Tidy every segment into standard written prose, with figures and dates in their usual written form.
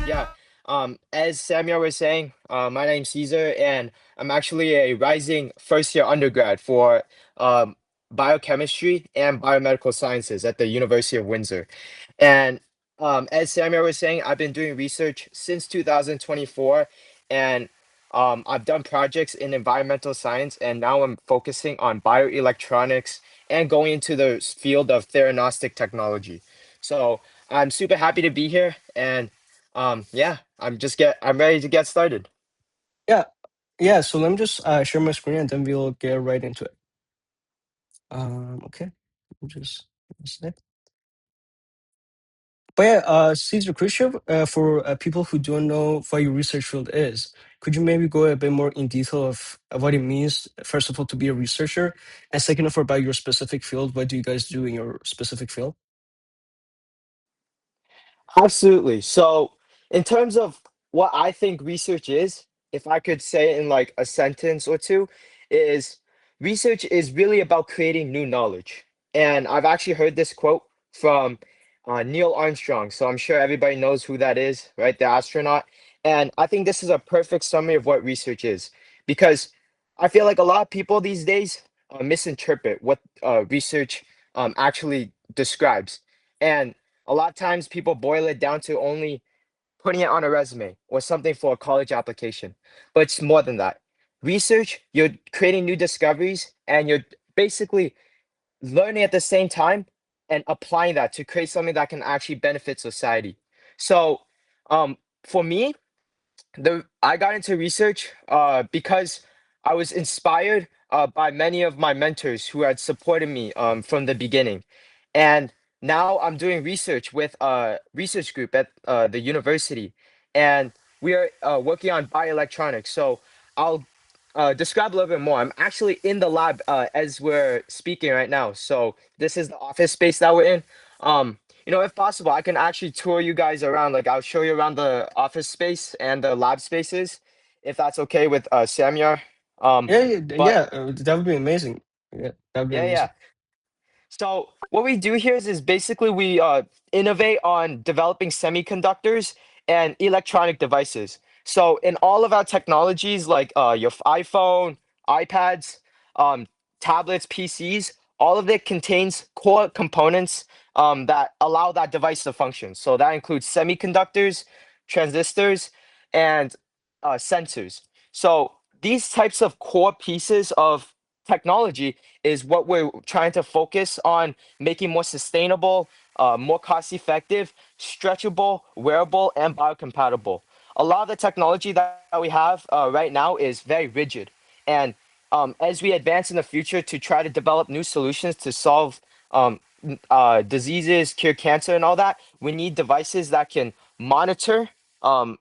Yeah. As Samuel was saying, my name's Caesar, and I'm actually a rising first year undergrad for um, biochemistry and biomedical sciences at the University of Windsor. And as Samuel was saying, I've been doing research since 2024, and I've done projects in environmental science, and now I'm focusing on bioelectronics and going into the field of theranostic technology. So I'm super happy to be here, and yeah, I'm ready to get started. Yeah, yeah. So let me just share my screen and then we'll get right into it. Okay. Just a sec. But yeah, Caesar Khrushchev, for people who don't know what your research field is, could you maybe go a bit more in detail of what it means, first of all, to be a researcher, and second of all, about your specific field? What do you guys do in your specific field? Absolutely. So, in terms of what I think research is, if I could say it in like a sentence or two, is research is really about creating new knowledge. And I've actually heard this quote from Neil Armstrong. So I'm sure everybody knows who that is, right? The astronaut. And I think this is a perfect summary of what research is, because I feel like a lot of people these days misinterpret what research actually describes. And a lot of times people boil it down to only putting it on a resume or something for a college application. But it's more than that. Research, you're creating new discoveries and you're basically learning at the same time and applying that to create something that can actually benefit society. So, um, for me, the I got into research because I was inspired by many of my mentors who had supported me from the beginning, and now I'm doing research with a research group at the university, and we are working on bioelectronics. So I'll describe a little bit more. I'm actually in the lab as we're speaking right now. So this is the office space that we're in. If possible, I can actually tour you guys around. Like I'll show you around the office space and the lab spaces, if that's okay with Samyar. Um, Yeah, yeah, but that would be amazing. Yeah, that would be yeah, yeah. amazing. So what we do here is basically we innovate on developing semiconductors and electronic devices. So in all of our technologies, like your iPhone, iPads, um, tablets, PCs, all of it contains core components that allow that device to function. So that includes semiconductors, transistors, and sensors. So these types of core pieces of technology is what we're trying to focus on making more sustainable, more cost effective, stretchable, wearable, and biocompatible. A lot of the technology that we have right now is very rigid. And as we advance in the future to try to develop new solutions to solve diseases, cure cancer, and all that, we need devices that can monitor um,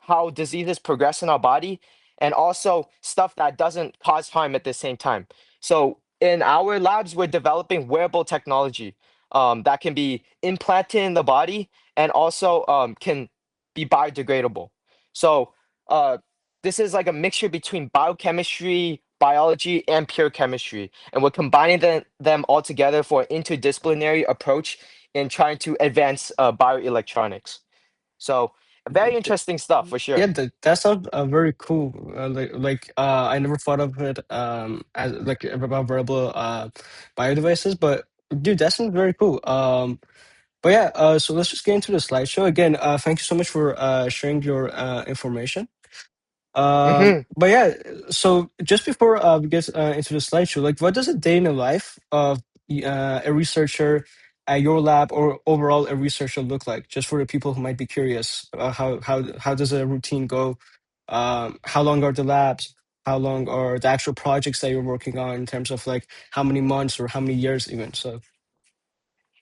how diseases progress in our body and also stuff that doesn't cause harm at the same time. So in our labs, we're developing wearable technology that can be implanted in the body and also can be biodegradable. So uh, this is like a mixture between biochemistry, biology, and pure chemistry, and we're combining them all together for an interdisciplinary approach in trying to advance bioelectronics. So very interesting stuff for Yeah, sure. that sounds very cool. I never thought of it as like about wearable bio devices, but dude, that sounds very cool. But yeah, so let's just get into the slideshow again. Thank you so much for sharing your information. Hmm. But yeah, so just before we get into the slideshow, like what does a day in the life of a researcher at your lab or overall a researcher look like? Just for the people who might be curious, how does a routine go? How long are the labs? How long are the actual projects that you're working on in terms of like how many months or how many years even? So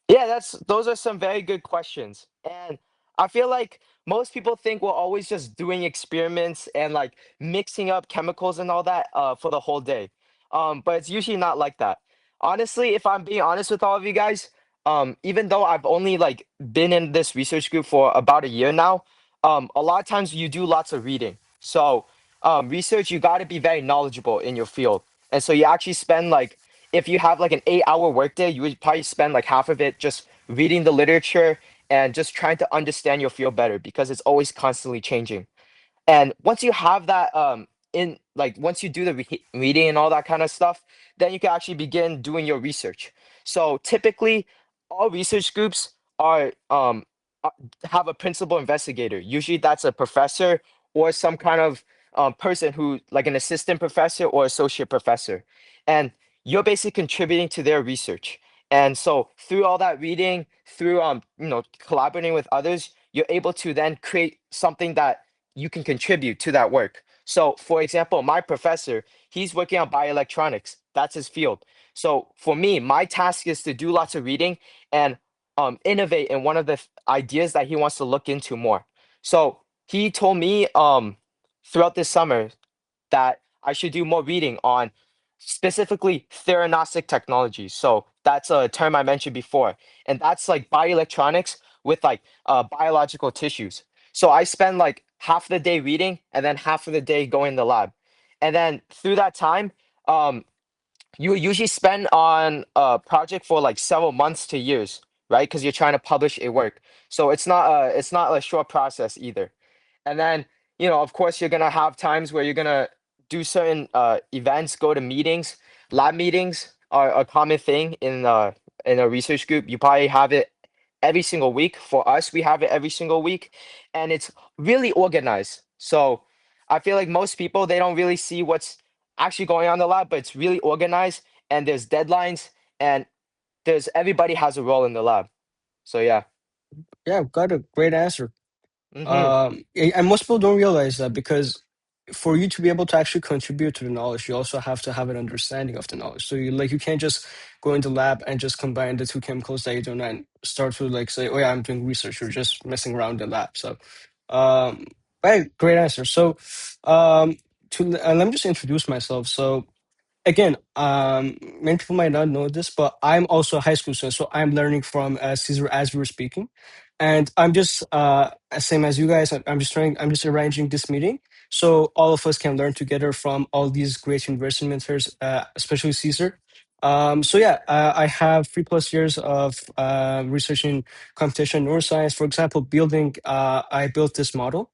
Yeah, those are some very good questions. And I feel like most people think we're always just doing experiments and like mixing up chemicals and all that for the whole day. But it's usually not like that. Honestly, if I'm being honest with all of you guys, even though I've only like been in this research group for about a year now, a lot of times you do lots of reading. So research, you got to be very knowledgeable in your field. And so you actually spend like if you have like an 8 hour workday, you would probably spend like half of it just reading the literature and just trying to understand your field better because it's always constantly changing. And once you have that in like once you do the reading and all that kind of stuff, then you can actually begin doing your research. So typically all research groups are have a principal investigator. Usually that's a professor or some kind of person who like an assistant professor or associate professor. And you're basically contributing to their research. And so through all that reading, through collaborating with others, you're able to then create something that you can contribute to that work. So for example, my professor, he's working on bioelectronics. That's his field. So for me, my task is to do lots of reading and innovate in one of the ideas that he wants to look into more. So he told me throughout this summer that I should do more reading on specifically theranostic technologies. So that's a term I mentioned before, and that's like bioelectronics with like biological tissues. So I spend like half the day reading and then half of the day going in the lab, and then through that time, um, you usually spend on a project for like several months to years, right? Because you're trying to publish a work. So it's not a short process either. And then, of course, you're gonna have times where you're gonna do certain events, go to meetings. Lab meetings are a common thing in a research group. You probably have it every single week. For us, we have it every single week, and it's really organized. So I feel like most people they don't really see what's actually going on in the lab, but it's really organized and there's deadlines and there's everybody has a role in the lab. So yeah. Yeah, got a great answer. Mm-hmm. And most people don't realize that because for you to be able to actually contribute to the knowledge, you also have to have an understanding of the knowledge. So you can't just go into lab and just combine the two chemicals that you don't know and start to like say, oh yeah, I'm doing research. You're just messing around in the lab. So, um, right, great answer. So, to let me just introduce myself. So again, many people might not know this, but I'm also a high school student, so I'm learning from Caesar as we were speaking, and I'm just same as you guys. I'm just arranging this meeting so all of us can learn together from all these great university mentors, especially Caesar. So yeah, I have 3+ years of research in computational neuroscience. For example, I built this model,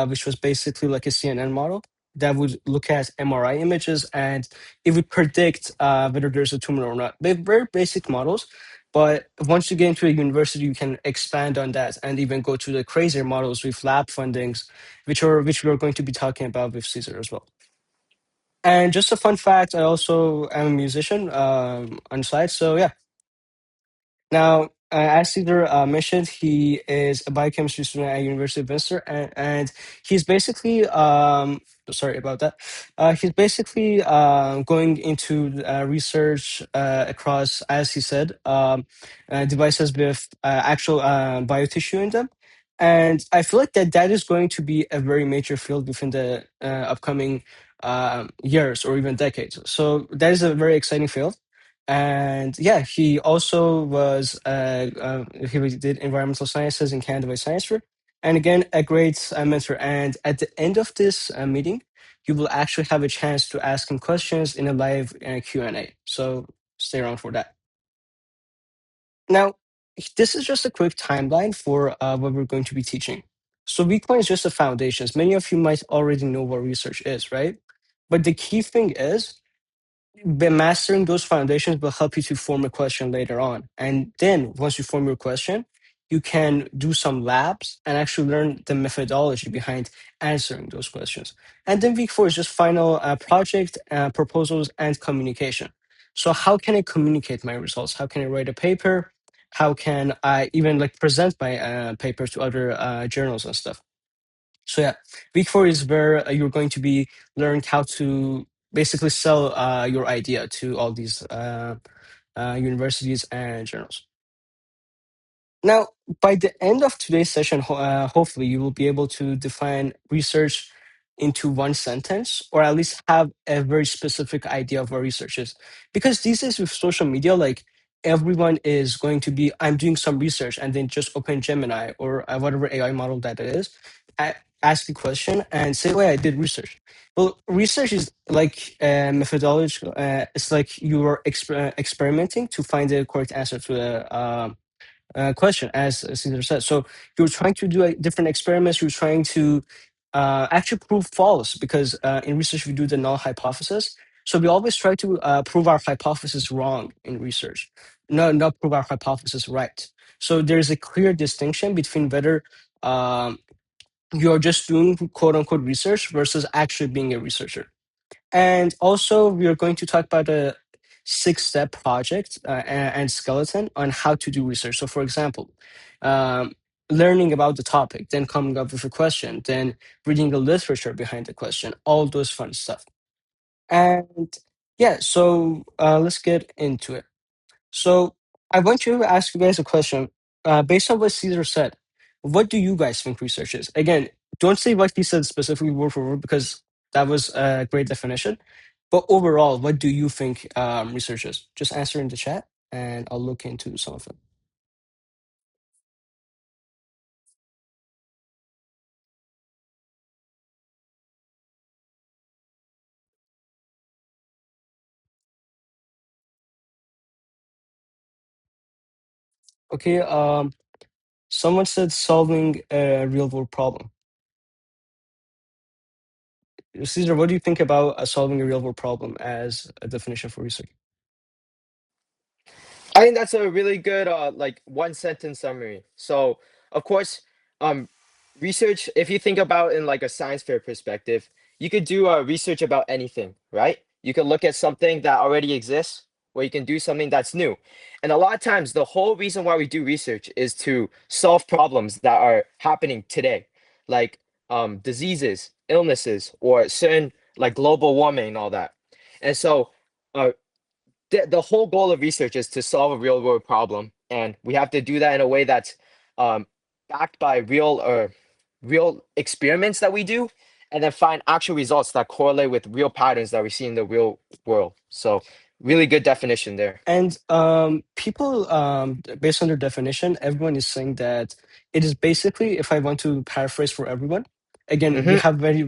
which was basically like a CNN model that would look at MRI images and it would predict whether there's a tumor or not. They're very basic models, but once you get into a university, you can expand on that and even go to the crazier models with lab fundings, which we're going to be talking about with Caesar as well. And just a fun fact, I also am a musician on the side. So yeah, now, as Cedar mentioned, he is a biochemistry student at University of Windsor, and he's basically sorry about that. He's basically going into research across, as he said, devices with actual biotissue in them. And I feel like that is going to be a very major field within the upcoming years or even decades. So that is a very exciting field. And yeah, he also did environmental sciences in Canada by Science Fair, and again a great mentor. And at the end of this meeting, you will actually have a chance to ask him questions in a live Q&A. So stay around for that. Now, this is just a quick timeline for what we're going to be teaching. So week one is just the foundations. Many of you might already know what research is, right? But the key thing is mastering those foundations will help you to form a question later on. And then once you form your question, you can do some labs and actually learn the methodology behind answering those questions. And then week four is just final project proposals and communication. So how can I communicate my results? How can I write a paper? How can I even like present my paper to other journals and stuff? So yeah, week four is where you're going to be learning how to basically sell your idea to all these universities and journals. Now, by the end of today's session, hopefully you will be able to define research into one sentence, or at least have a very specific idea of what research is. Because these days with social media, like everyone is going to be, I'm doing some research, and then just open Gemini or whatever AI model that it is, ask a question and say, "Oh, yeah, I did research." Well, research is like a methodology. It's like you are experimenting to find the correct answer to question, as Caesar said. So you're trying to do different experiments. You're trying to actually prove false because in research we do the null hypothesis. So we always try to prove our hypothesis wrong in research, no, not prove our hypothesis right. So there's a clear distinction between whether you're just doing quote unquote research versus actually being a researcher. And also, we are going to talk about a 6-step project and skeleton on how to do research. So, for example, um, learning about the topic, then coming up with a question, then reading the literature behind the question, all those fun stuff. And yeah, so let's get into it. So I want to ask you guys a question. Based on what Caesar said, what do you guys think research is? Again, don't say what he said specifically word for word because that was a great definition. But overall, what do you think research is? Just answer in the chat and I'll look into some of them. Okay, someone said solving a real world problem. Caesar, what do you think about solving a real world problem as a definition for research? I think that's a really good like one sentence summary. So of course, um research, if you think about in like a science fair perspective, you could do research about anything, right? You could look at something that already exists, or you can do something that's new. And a lot of times the whole reason why we do research is to solve problems that are happening today, like diseases, illnesses, or certain like global warming and all that. And so uh, the whole goal of research is to solve a real world problem, and we have to do that in a way that's um, backed by real experiments that we do, and then find actual results that correlate with real patterns that we see in the real world. So really good definition there. And people, based on their definition, everyone is saying that it is basically, if I want to paraphrase for everyone, again, we Mm-hmm. have very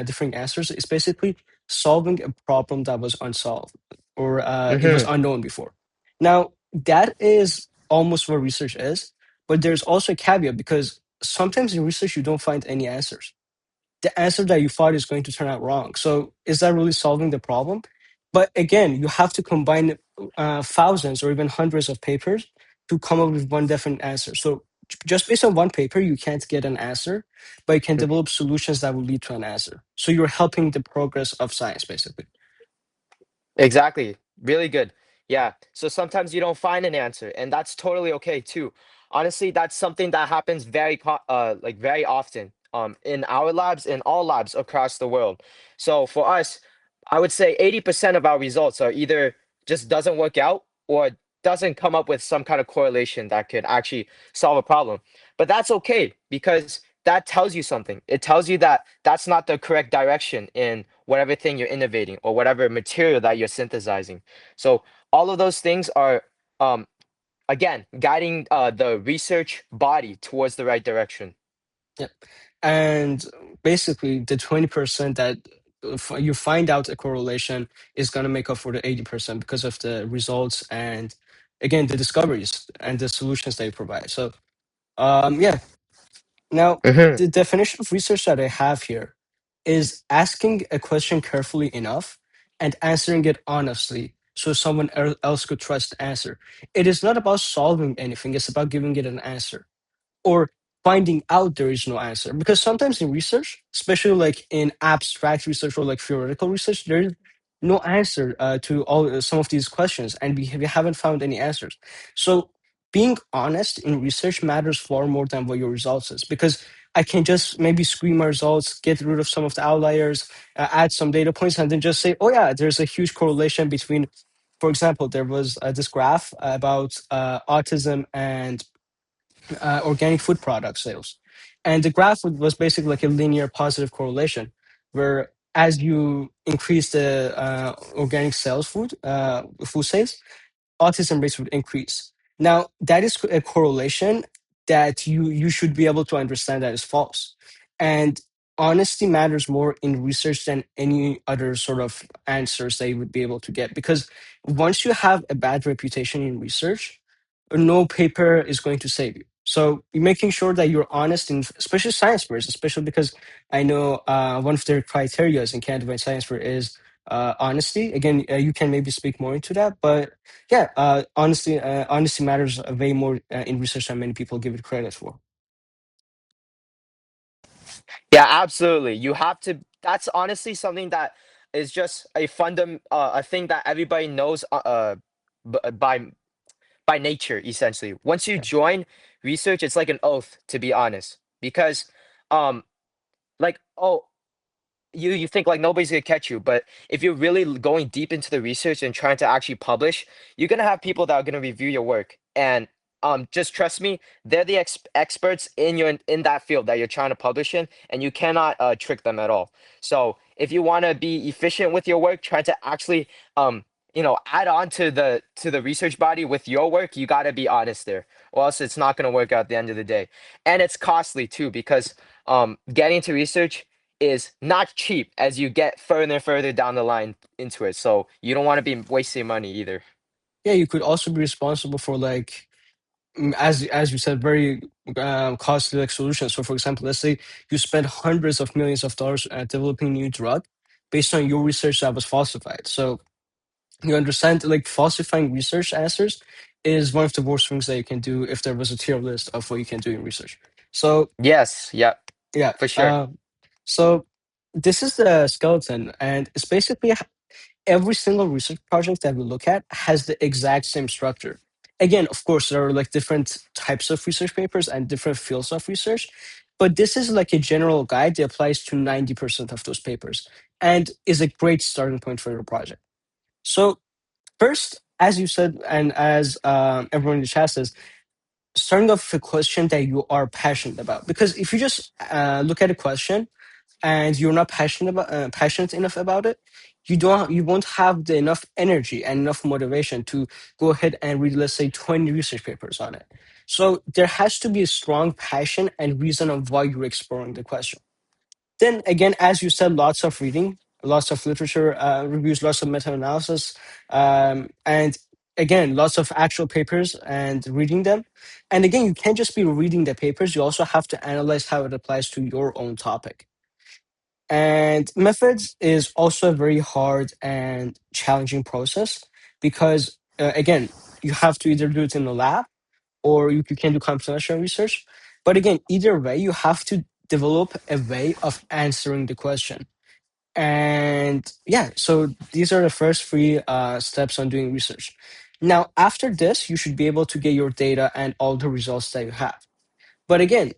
different answers. It's basically solving a problem that was unsolved or it was Mm-hmm. unknown before. Now, that is almost what research is, but there's also a caveat because sometimes in research you don't find any answers. The answer that you thought is going to turn out wrong. So is that really solving the problem? But again, you have to combine thousands or even hundreds of papers to come up with one definite answer. So just based on one paper, you can't get an answer, but you can develop solutions that will lead to an answer. So you're helping the progress of science, basically. Exactly. Really good. Yeah. So sometimes you don't find an answer, and that's totally okay too. Honestly, that's something that happens like very often in our labs, in all labs across the world. So for us, I would say 80% of our results are either just doesn't work out or doesn't come up with some kind of correlation that could actually solve a problem. But that's okay because that tells you something. It tells you that that's not the correct direction in whatever thing you're innovating or whatever material that you're synthesizing. So all of those things are um, again guiding the research body towards the right direction. Yeah. And basically, the 20% that you find out a correlation is going to make up for the 80% because of the results and, again, the discoveries and the solutions they provide. So, yeah. Now, Hmm. the definition of research that I have here is asking a question carefully enough and answering it honestly so someone else could trust the answer. It is not about solving anything, it's about giving it an answer or finding out there is no answer. Because sometimes in research, especially like in abstract research or like theoretical research, there is no answer to all some of these questions, and we haven't found any answers. So being honest in research matters far more than what your results is, because I can just maybe screen my results, get rid of some of the outliers, add some data points, and then just say, oh yeah, there's a huge correlation between, for example, there was this graph about autism and organic food product sales. And the graph was basically like a linear positive correlation, where as you increase the organic sales food sales, autism rates would increase. Now, that is a correlation that you should be able to understand that is false. And honesty matters more in research than any other sort of answers that you would be able to get. Because once you have a bad reputation in research, no paper is going to save you. So you're making sure that you're honest in, especially science fairs, especially because I know one of their criteria in Canada Science Fair is honesty. Again, you can maybe speak more into that, but yeah, honesty matters way more in research than many people give it credit for. Yeah, absolutely. You have to. That's honestly something that is just a thing that everybody knows by nature, essentially. Once you Yeah, join research, it's like an oath, to be honest, because um like, oh, you think like nobody's gonna catch you, but if you're really going deep into the research and trying to actually publish, you're gonna have people that are gonna review your work. And just trust me, they're the experts in that field that you're trying to publish in, and you cannot trick them at all. So if you want to be efficient with your work, trying to actually add on to the research body with your work, you got to be honest there, or else it's not going to work out at the end of the day. And it's costly too, because getting into research is not cheap as you get further and further down the line into it. So you don't want to be wasting money either. yeah, you could also be responsible for like as you said, very costly like solutions. So, for example, let's say you spend hundreds of millions of dollars developing a new drug based on your research that was falsified. So you understand, like falsifying research answers is one of the worst things that you can do if there was a tier list of what you can do in research. So Yes, yep, yeah, for sure. so this is the skeleton, and it's basically every single research project that we look at has the exact same structure. Again, of course, there are like different types of research papers and different fields of research, but this is like a general guide that applies to 90% of those papers and is a great starting point for your project. So, first, as you said, and as everyone in the chat says, starting off with a question that you are passionate about. Because if you just look at a question and you're not passionate enough about it, you won't have the enough energy and enough motivation to go ahead and read, let's say, 20 research papers on it. So there has to be a strong passion and reason of why you're exploring the question. Then again, as you said, lots of reading, lots of literature reviews, lots of meta-analysis, and again, lots of actual papers and reading them. And again, you can't just be reading the papers, you also have to analyze how it applies to your own topic. And methods is also a very hard and challenging process because, again, you have to either do it in the lab or you can do computational research. But again, either way, you have to develop a way of answering the question. And yeah, so these are the first three steps on doing research. Now, after this, you should be able to get your data and all the results that you have. But again,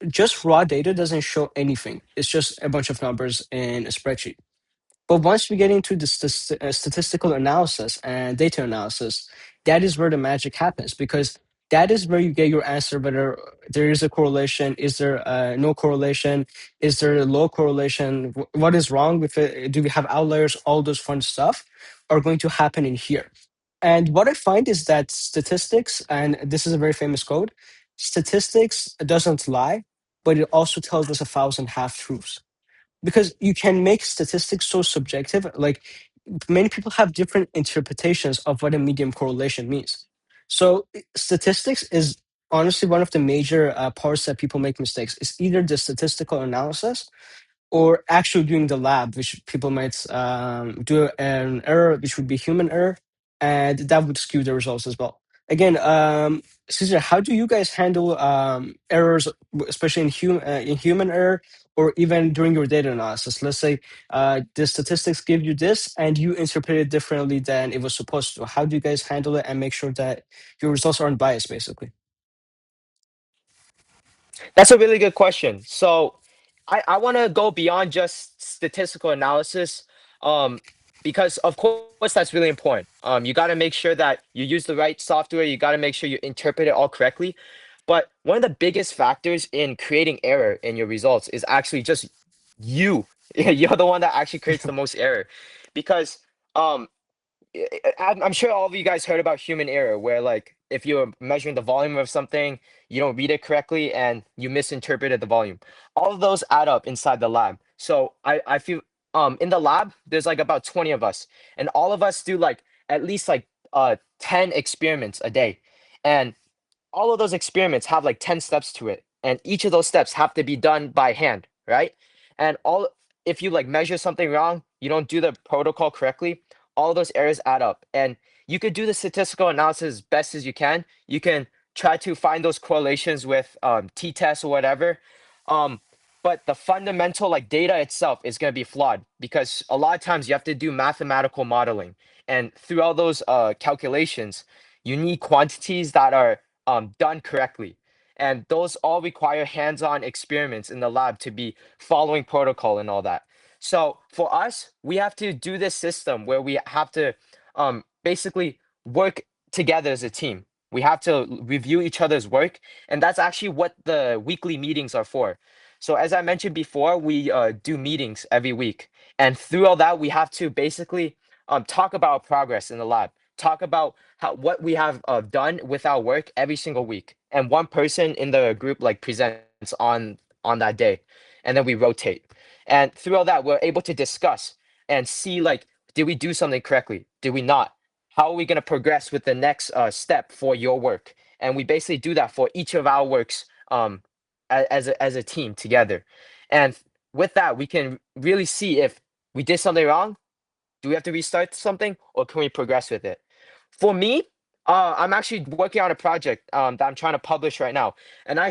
just raw data doesn't show anything. It's just a bunch of numbers in a spreadsheet. But once we get into the statistical analysis and data analysis, that is where the magic happens because that is where you get your answer whether there is a correlation, is there no correlation, is there a low correlation, what is wrong with it, do we have outliers, all those fun stuff are going to happen in here. And what I find is that statistics, and this is a very famous quote, statistics doesn't lie, but it also tells us a thousand half truths because you can make statistics so subjective. Like many people have different interpretations of what a medium correlation means. So statistics is honestly one of the major parts that people make mistakes. It's either the statistical analysis or actually doing the lab, which people might do an error, which would be human error, and that would skew the results as well. Again, Caesar, how do you guys handle errors, especially in human error, or even during your data analysis? Let's say the statistics give you this, and you interpret it differently than it was supposed to. How do you guys handle it and make sure that your results aren't biased, basically? That's a really good question. So I want to go beyond just statistical analysis, um, because of course that's really important. You got to make sure that you use the right software. You got to make sure you interpret it all correctly. But one of the biggest factors in creating error in your results is actually just you. You're the one that actually creates the most error, because um, I'm sure all of you guys heard about human error, where like if you're measuring the volume of something, you don't read it correctly and you misinterpreted the volume. All of those add up inside the lab. So I feel in the lab there's like about 20 of us, and all of us do like at least like 10 experiments a day. And all of those experiments have like 10 steps to it, and each of those steps have to be done by hand, right? And all if you like measure something wrong, you don't do the protocol correctly, all those errors add up. And you could do the statistical analysis as best as you can. You can try to find those correlations with t-tests or whatever. um, but the fundamental like data itself is going to be flawed because a lot of times you have to do mathematical modeling, and through all those calculations you need quantities that are done correctly. And those all require hands-on experiments in the lab to be following protocol and all that. So for us, we have to do this system where we have to basically work together as a team. We have to review each other's work, and that's actually what the weekly meetings are for. So as I mentioned before, we do meetings every week, and through all that, we have to basically talk about progress in the lab, talk about what we have done with our work every single week, and one person in the group like presents on that day, and then we rotate. And through all that, we're able to discuss and see like, did we do something correctly? Did we not? How are we going to progress with the next step for your work? And we basically do that for each of our works as a team together. And with that, we can really see if we did something wrong. Do we have to restart something, or can we progress with it? For me, I'm actually working on a project that I'm trying to publish right now, and I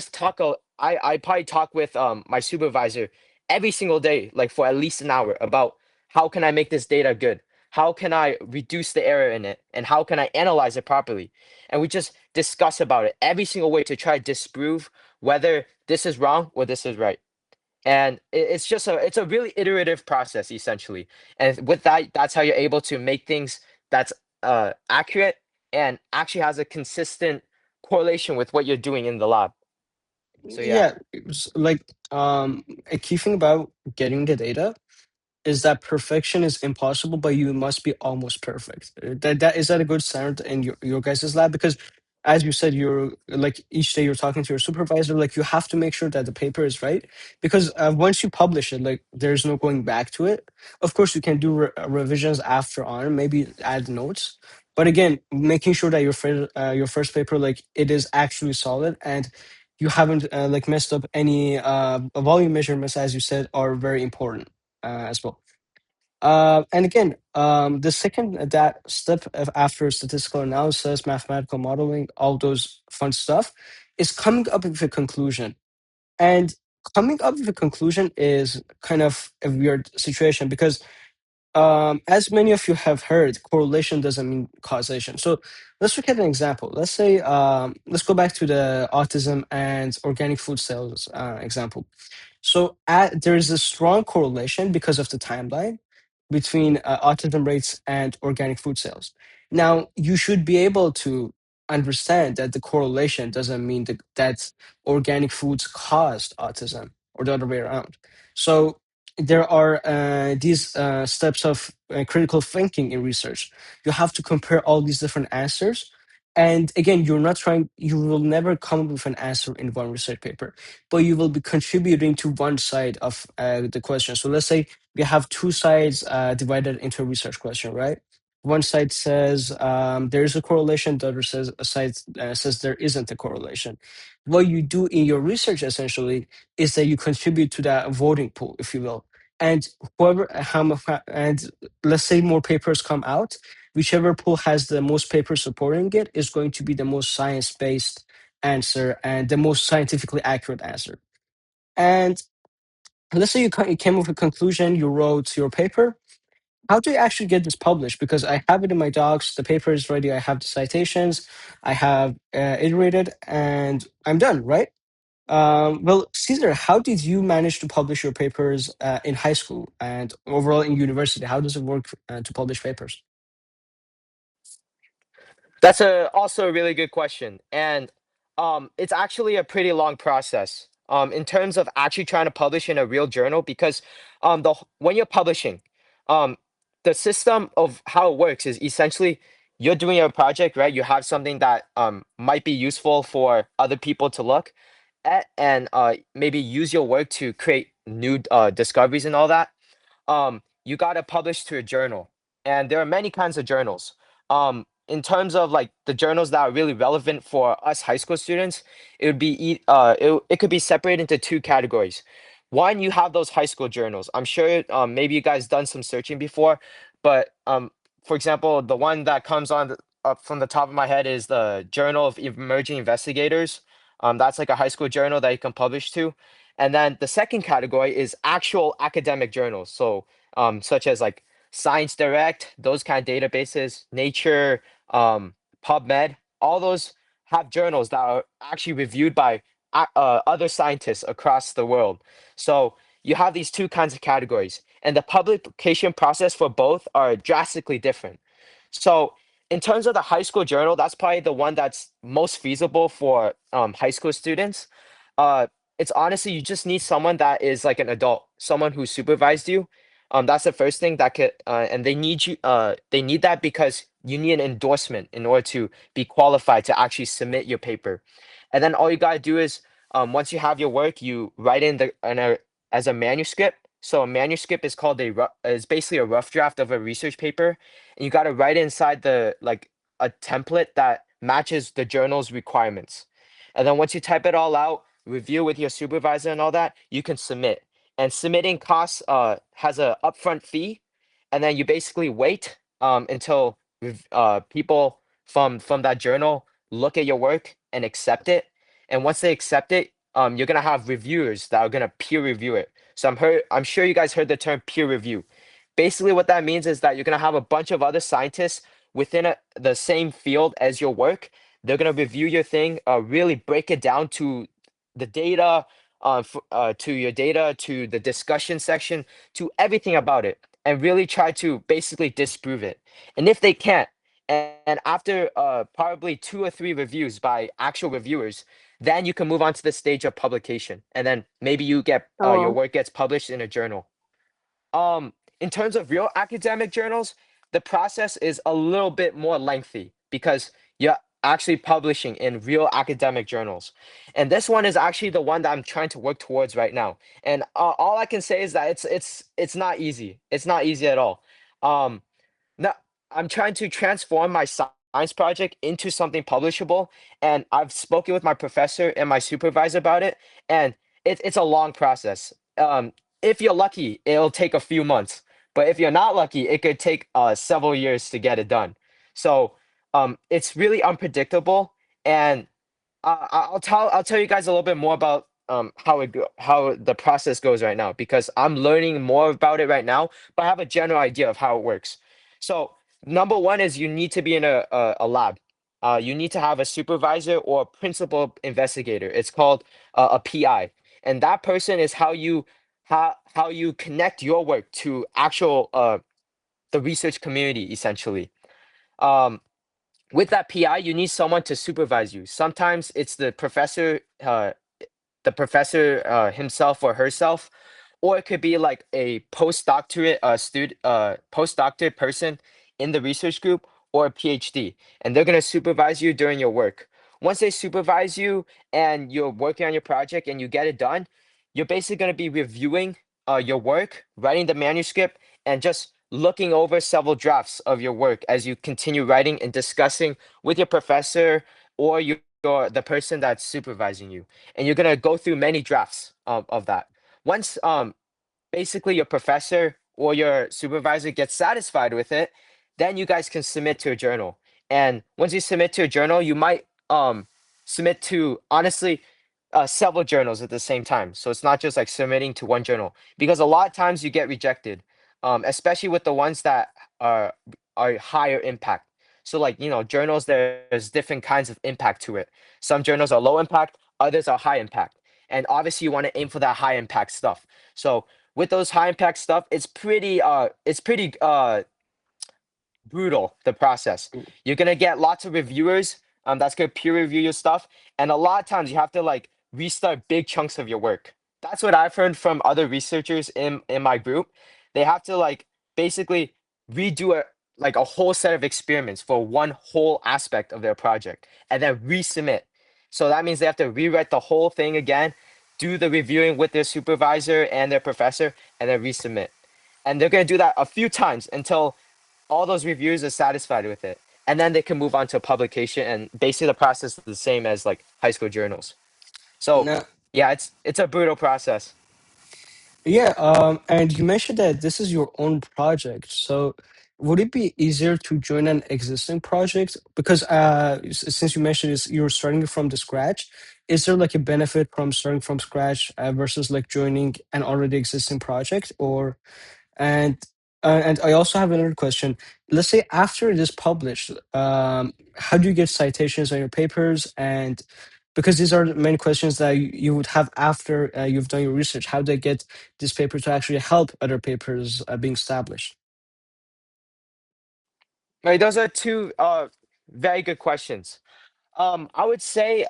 probably talk with my supervisor every single day, like for at least an hour, about how can I make this data good, how can I reduce the error in it, and how can I analyze it properly. And we just discuss about it every single way to try to disprove whether this is wrong or this is right. And it's just it's a really iterative process essentially. And with that, that's how you're able to make things that's accurate and actually has a consistent correlation with what you're doing in the lab. So yeah. Yeah, it was like a key thing about getting the data is that perfection is impossible, but you must be almost perfect. That is that a good standard in your guys' lab? Because as you said, you're like each day you're talking to your supervisor, like you have to make sure that the paper is right. Because once you publish it, like there's no going back to it. Of course, you can do revisions after on, maybe add notes. But again, making sure that your first paper like it is actually solid and you haven't like messed up any volume measurements, as you said, are very important as well. And again, the second that step of after statistical analysis, mathematical modeling, all those fun stuff, is coming up with a conclusion. And coming up with a conclusion is kind of a weird situation because as many of you have heard, correlation doesn't mean causation. So let's look at an example. Let's say, let's go back to the autism and organic food sales example. So there is a strong correlation because of the timeline between autism rates and organic food sales. Now, you should be able to understand that the correlation doesn't mean that organic foods caused autism or the other way around. So there are these steps of critical thinking in research. You have to compare all these different answers. And again, you will never come up with an answer in one research paper, but you will be contributing to one side of the question. So let's say we have two sides divided into a research question, right? One side says there is a correlation, the other side says there isn't a correlation. What you do in your research essentially is that you contribute to that voting pool, if you will. And and let's say more papers come out, whichever pool has the most papers supporting it is going to be the most science-based answer and the most scientifically accurate answer. And let's say you came with a conclusion, you wrote your paper. How do you actually get this published? Because I have it in my docs, the paper is ready, I have the citations, I have iterated, and I'm done, right? Well, Caesar, how did you manage to publish your papers in high school and overall in university? How does it work to publish papers? That's also a really good question, and it's actually a pretty long process. In terms of actually trying to publish in a real journal, because when you're publishing, um, the system of how it works is essentially you're doing a project, right? You have something that might be useful for other people to look at, and maybe use your work to create new discoveries and all that. You got to publish to a journal, and there are many kinds of journals. in terms of like the journals that are really relevant for us high school students, it would be it could be separated into two categories. One, you have those high school journals. I'm sure maybe you guys done some searching before, but for example, the one that comes on up from the top of my head is the Journal of Emerging Investigators. That's like a high school journal that you can publish to. And then the second category is actual academic journals. So such as like Science Direct, those kind of databases, Nature, PubMed, all those have journals that are actually reviewed by other scientists across the world. So you have these two kinds of categories, and the publication process for both are drastically different. So in terms of the high school journal, that's probably the one that's most feasible for high school students. Uh, it's honestly, you just need someone that is like an adult, someone who supervised you. That's the first thing that could, and they need you. They need that because you need an endorsement in order to be qualified to actually submit your paper. And then all you gotta do is, once you have your work, you write as a manuscript. So a manuscript is called is basically a rough draft of a research paper, and you gotta write inside the like a template that matches the journal's requirements. And then once you type it all out, review with your supervisor and all that, you can submit. And submitting costs has a upfront fee, and then you basically wait until people from that journal look at your work and accept it. And once they accept it, you're gonna have reviewers that are gonna peer review it. So I'm sure you guys heard the term peer review. Basically, what that means is that you're gonna have a bunch of other scientists within the same field as your work. They're gonna review your thing, really break it down to the data, to your data, to the discussion section, to everything about it, and really try to basically disprove it. And if they can't, and after probably 2 or 3 reviews by actual reviewers, then you can move on to the stage of publication, and then maybe you get your Oh, work gets published in a journal. In terms of real academic journals, the process is a little bit more lengthy because you're actually publishing in real academic journals. And this one is actually the one that I'm trying to work towards right now. And all I can say is that it's not easy. It's not easy at all. Um, no, I'm trying to transform my science project into something publishable, and I've spoken with my professor and my supervisor about it, and it's a long process. If you're lucky, it'll take a few months, but if you're not lucky, it could take several years to get it done. So it's really unpredictable, and I'll tell you guys a little bit more about how the process goes right now because I'm learning more about it right now, but I have a general idea of how it works. So number one is you need to be in a lab. You need to have a supervisor or principal investigator. It's called a PI, and that person is how you connect your work to actual the research community essentially. Um, with that PI, you need someone to supervise you. Sometimes it's the professor himself or herself, or it could be like a postdoctorate person in the research group or a PhD, and they're gonna supervise you during your work. Once they supervise you and you're working on your project and you get it done, you're basically gonna be reviewing your work, writing the manuscript, and just looking over several drafts of your work as you continue writing and discussing with your professor or the person that's supervising you, and you're gonna go through many drafts of that. Once basically your professor or your supervisor gets satisfied with it, then you guys can submit to a journal. And once you submit to a journal, you might submit to honestly several journals at the same time. So it's not just like submitting to one journal because a lot of times you get rejected, especially with the ones that are are higher impact. So like journals, there's different kinds of impact to it. Some journals are low impact, others are high impact, and obviously you want to aim for that high impact stuff. So with those high impact stuff, it's pretty brutal, the process. You're gonna get lots of reviewers that's gonna peer review your stuff, and a lot of times you have to like restart big chunks of your work. That's what I've heard from other researchers in my group. They have to like basically redo a whole set of experiments for one whole aspect of their project and then resubmit. So that means they have to rewrite the whole thing again, do the reviewing with their supervisor and their professor, and then resubmit. And they're going to do that a few times until all those reviewers are satisfied with it. and then they can move on to publication. And basically, the process is the same as like high school journals. So Now, yeah, it's a brutal process. yeah, and you mentioned that this is your own project. So would it be easier to join an existing project? Because since you mentioned you're starting from the scratch, is there like a benefit from starting from scratch versus like joining an already existing project? Or and and I also have another question. Let's say after it is published, how do you get citations on your papers? And because these are the main questions that you would have after you've done your research, how do they get this paper to actually help other papers being established? Right, those are two very good questions. I would say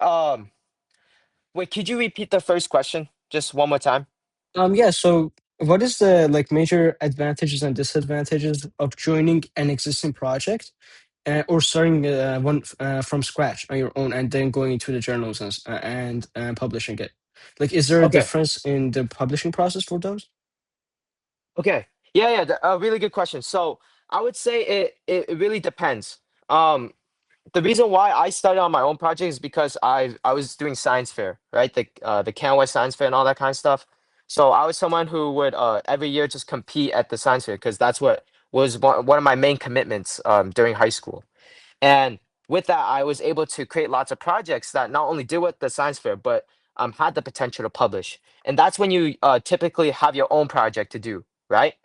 wait, could you repeat the first question just one more time? Yeah. So, what is the like major advantages and disadvantages of joining an existing project, or starting one from scratch on your own, and then going into the journals and publishing it? Like, is there a Okay. difference in the publishing process for those? Okay. Yeah, yeah, a really good question. So I would say it really depends. Um, the reason why I started on my own project is because I was doing science fair, right? The Canada Science Fair and all that kind of stuff. So I was someone who would every year just compete at the science fair because that's what was one of my main commitments during high school. And with that, I was able to create lots of projects that not only deal with the science fair, but had the potential to publish. And that's when you typically have your own project to do, right?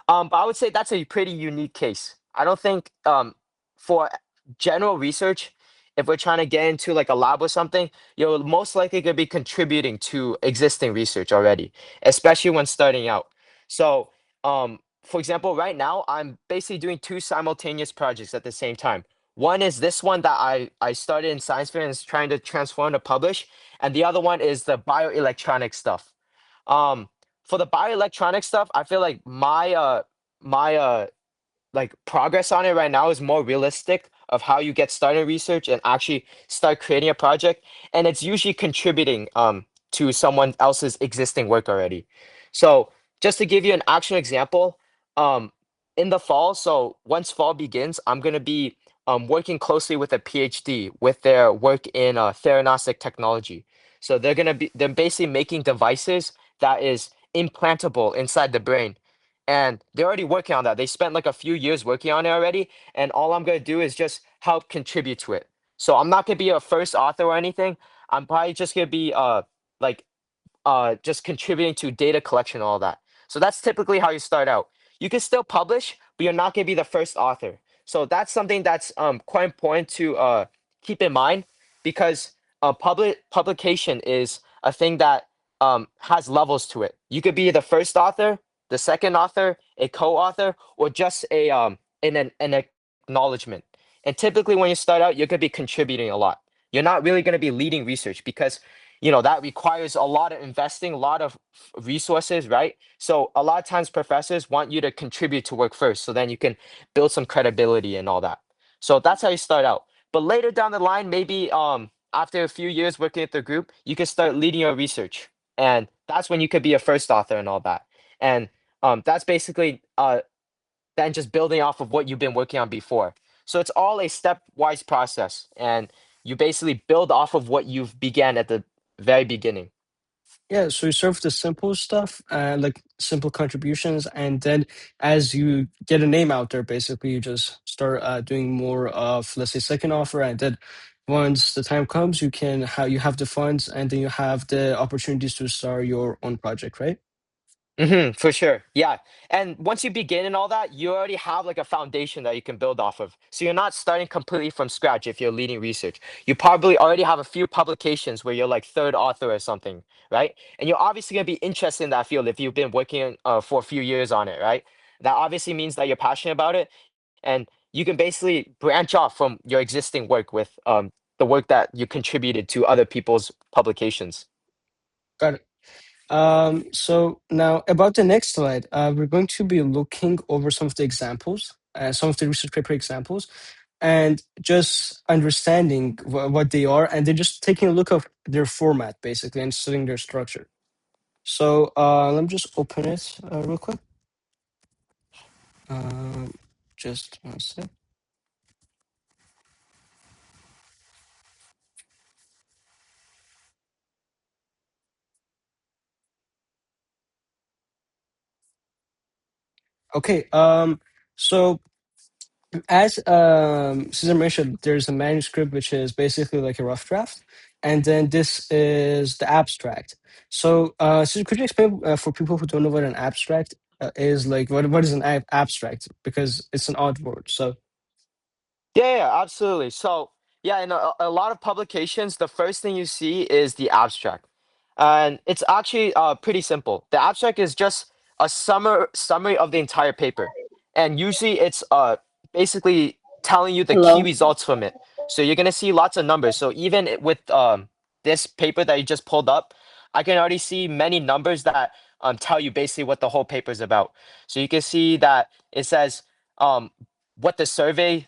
But I would say that's a pretty unique case. I don't think for general research, if we're trying to get into like a lab or something, you're most likely going to be contributing to existing research already, especially when starting out. So, for example, right now, I'm basically doing two simultaneous projects at the same time. One is this one that I started in science fair and is trying to transform to publish, and the other one is the bioelectronic stuff. Um, for the bioelectronic stuff, I feel like my like progress on it right now is more realistic of how you get started in research and actually start creating a project, and it's usually contributing to someone else's existing work already. So just to give you an actual example, um in the fall, so once fall begins, I'm going to be working closely with a PhD with their work in theranostic technology. So they're basically making devices that is implantable inside the brain, and they're already working on that. They spent like a few years working on it already, and all I'm gonna do is just help contribute to it. So I'm not gonna be a first author or anything. I'm probably just gonna be like just contributing to data collection and all that. So that's typically how you start out. You can still publish, but you're not gonna be the first author. So that's something that's quite important to keep in mind, because publication is a thing that has levels to it. You could be the first author, the second author, a co-author, or just a an acknowledgement. And typically when you start out, you're gonna be contributing a lot. You're not really gonna be leading research because that requires a lot of investing, a lot of resources, right? So a lot of times professors want you to contribute to work first, so then you can build some credibility and all that. So that's how you start out. But later down the line, maybe after a few years working with the group, you can start leading your research, and that's when you could be a first author and all that. And that's basically then just building off of what you've been working on before. So it's all a stepwise process, and you basically build off of what you've began at the very beginning. Yeah, so you start with the simple stuff, like simple contributions, and then as you get a name out there, basically you just start doing more of, let's say, second offer, and then once the time comes, you have the funds, and then you have the opportunities to start your own project, right? For sure. Yeah. And once you begin and all that, you already have like a foundation that you can build off of. So you're not starting completely from scratch if you're leading research. You probably already have a few publications where you're like third author or something, right? And you're obviously going to be interested in that field if you've been working for a few years on it, right? That obviously means that you're passionate about it. And you can basically branch off from your existing work with the work that you contributed to other people's publications. Got it. So now about the next slide, we're going to be looking over some of the examples, some of the research paper examples, and just understanding what they are, and then just taking a look of their format basically and studying their structure. So let me just open it real quick. Um, just one sec. Okay. So as Caesar mentioned, there's a manuscript which is basically like a rough draft, and then this is the abstract. So, Caesar, could you explain for people who don't know what an abstract is like? What is an abstract? Because it's an odd word. So, Yeah, absolutely. So, yeah, in a lot of publications, the first thing you see is the abstract. And it's actually pretty simple. The abstract is just a summary of the entire paper. And usually it's basically telling you the key Hello. results from it. So you're going to see lots of numbers. So even with this paper that you just pulled up, I can already see many numbers that tell you basically what the whole paper is about. So you can see that it says um, what the survey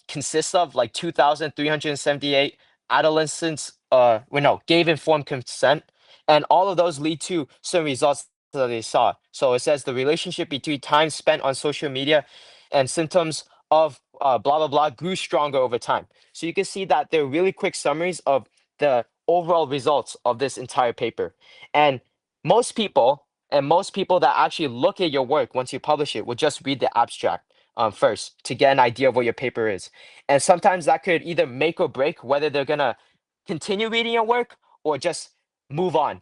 consists of, like 2,378 adolescents no, gave informed consent, and all of those lead to certain results that they saw. So it says the relationship between time spent on social media and symptoms of blah blah blah grew stronger over time. So you can see that they're really quick summaries of the overall results of this entire paper. And most people that actually look at your work once you publish it will just read the abstract first to get an idea of what your paper is. And sometimes that could either make or break whether they're gonna continue reading your work or just move on.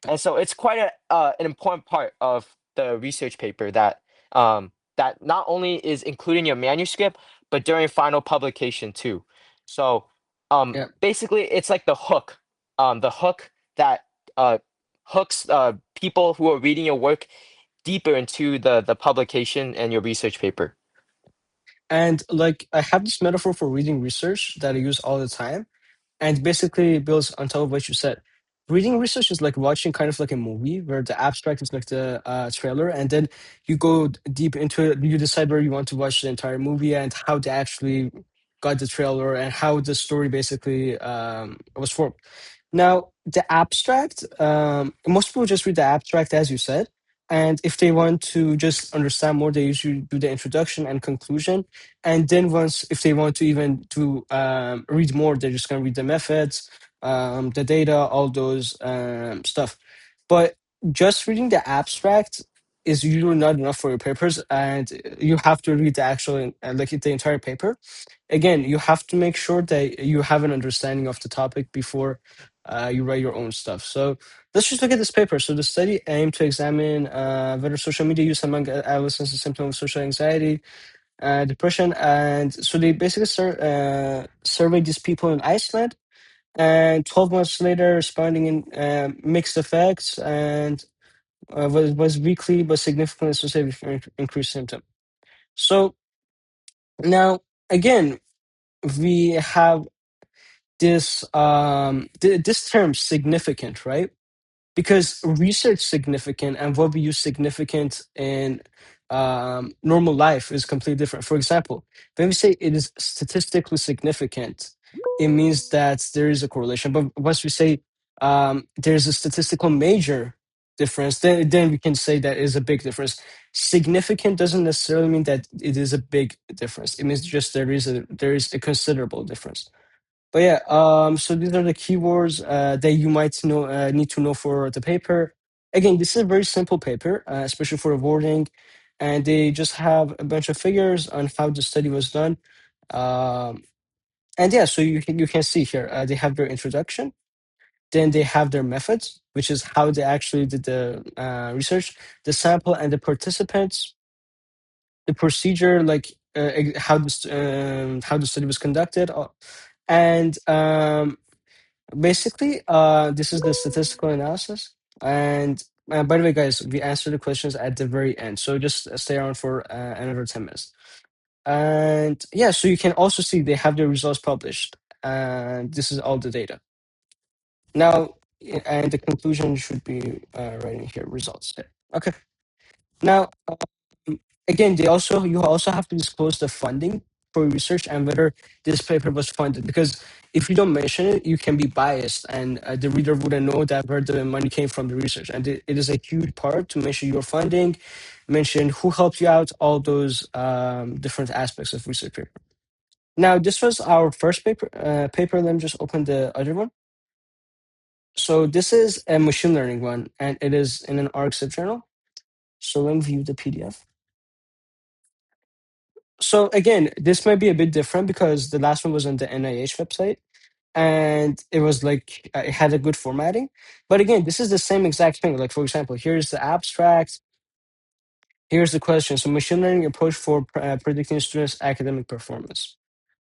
And so it's quite an important part of the research paper that not only is included in your manuscript, but during final publication too. So yeah. basically it's like the hook that uh, hooks people who are reading your work deeper into the publication and your research paper. And like I have this metaphor for reading research that I use all the time, and basically it builds on top of what you said. Reading research is like watching kind of like a movie where the abstract is like the trailer, and then you go deep into it. You decide where you want to watch the entire movie and how they actually got the trailer and how the story basically was formed. Now, the abstract, most people just read the abstract, as you said. And if they want to just understand more, they usually do the introduction and conclusion. And then if they want to even to read more, they're just going to read the methods, the data, all those stuff. But just reading the abstract is usually not enough for your papers, and you have to read the actual, like the entire paper. Again, you have to make sure that you have an understanding of the topic before you write your own stuff. So let's just look at this paper. So the study aimed to examine whether social media use among adolescents is a symptom of social anxiety, depression, and so they basically surveyed these people in Iceland, and 12 months later, responding in mixed effects, and was weakly but significantly associated with increased symptom. So now again, we have this this term significant, right? Because research significant and what we use significant in normal life is completely different. For example, when we say it is statistically significant, it means that there is a correlation. But once we say there's a statistical major difference, then we can say that is a big difference. Significant doesn't necessarily mean that it is a big difference. It means just there is a considerable difference. But yeah, so these are the keywords that you might know need to know for the paper. Again, this is a very simple paper, especially for awarding, and they just have a bunch of figures on how the study was done. Um, and yeah, so you can see here they have their introduction, then they have their methods, which is how they actually did the research, the sample and the participants, the procedure, like how the study was conducted, and basically, this is the statistical analysis. And by the way, guys, we answer the questions at the very end. So just stay around for another 10 minutes. And yeah, so you can also see they have the results published. And this is all the data. Now, and the conclusion should be right in here, results. Yeah. Okay. Now, again, you also have to disclose the funding for research and whether this paper was funded. Because if you don't mention it, you can be biased, and the reader wouldn't know that where the money came from the research. And it is a huge part to mention your funding, mention who helped you out, all those different aspects of research paper. Now, this was our first paper. Let me just open the other one. So this is a machine learning one, and it is in an ARC journal. So let me view the PDF. So again, this might be a bit different because the last one was on the NIH website, and it was like it had a good formatting. But again, this is the same exact thing. Like for example, here's the abstract, here's the question. So machine learning approach for predicting students' academic performance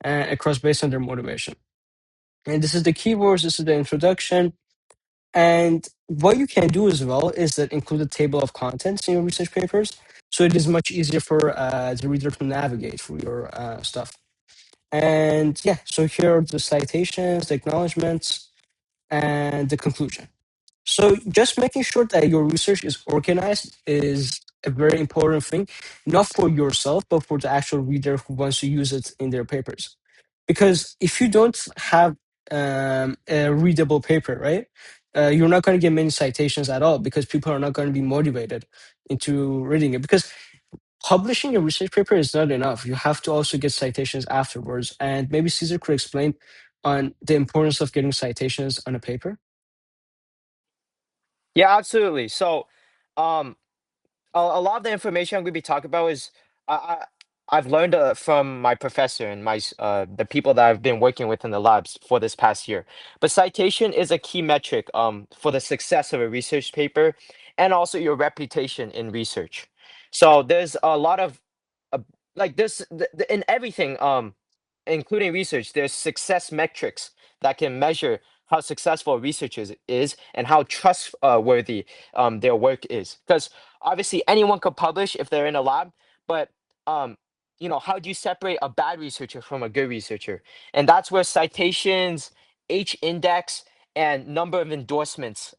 across based on their motivation. And this is the keywords. This is the introduction. And what you can do as well is that include a table of contents in your research papers, so it is much easier for the reader to navigate through your stuff. And yeah, so here are the citations, the acknowledgments, and the conclusion. So just making sure that your research is organized is a very important thing, not for yourself, but for the actual reader who wants to use it in their papers. Because if you don't have a readable paper, right, you're not going to get many citations at all because people are not going to be motivated into reading it. Because publishing a research paper is not enough. You have to also get citations afterwards. And maybe Caesar could explain on the importance of getting citations on a paper. Yeah, absolutely. So, um, a lot of the information I'm going to be talking about is I've learned from my professor and the people that I've been working with in the labs for this past year. But citation is a key metric for the success of a research paper and also your reputation in research. So there's a lot of uh, like this in everything including research. There's success metrics that can measure how successful a researcher is and how trustworthy their work is. Because obviously anyone could publish if they're in a lab, but um, how do you separate a bad researcher from a good researcher? And that's where citations, H index, and number of endorsements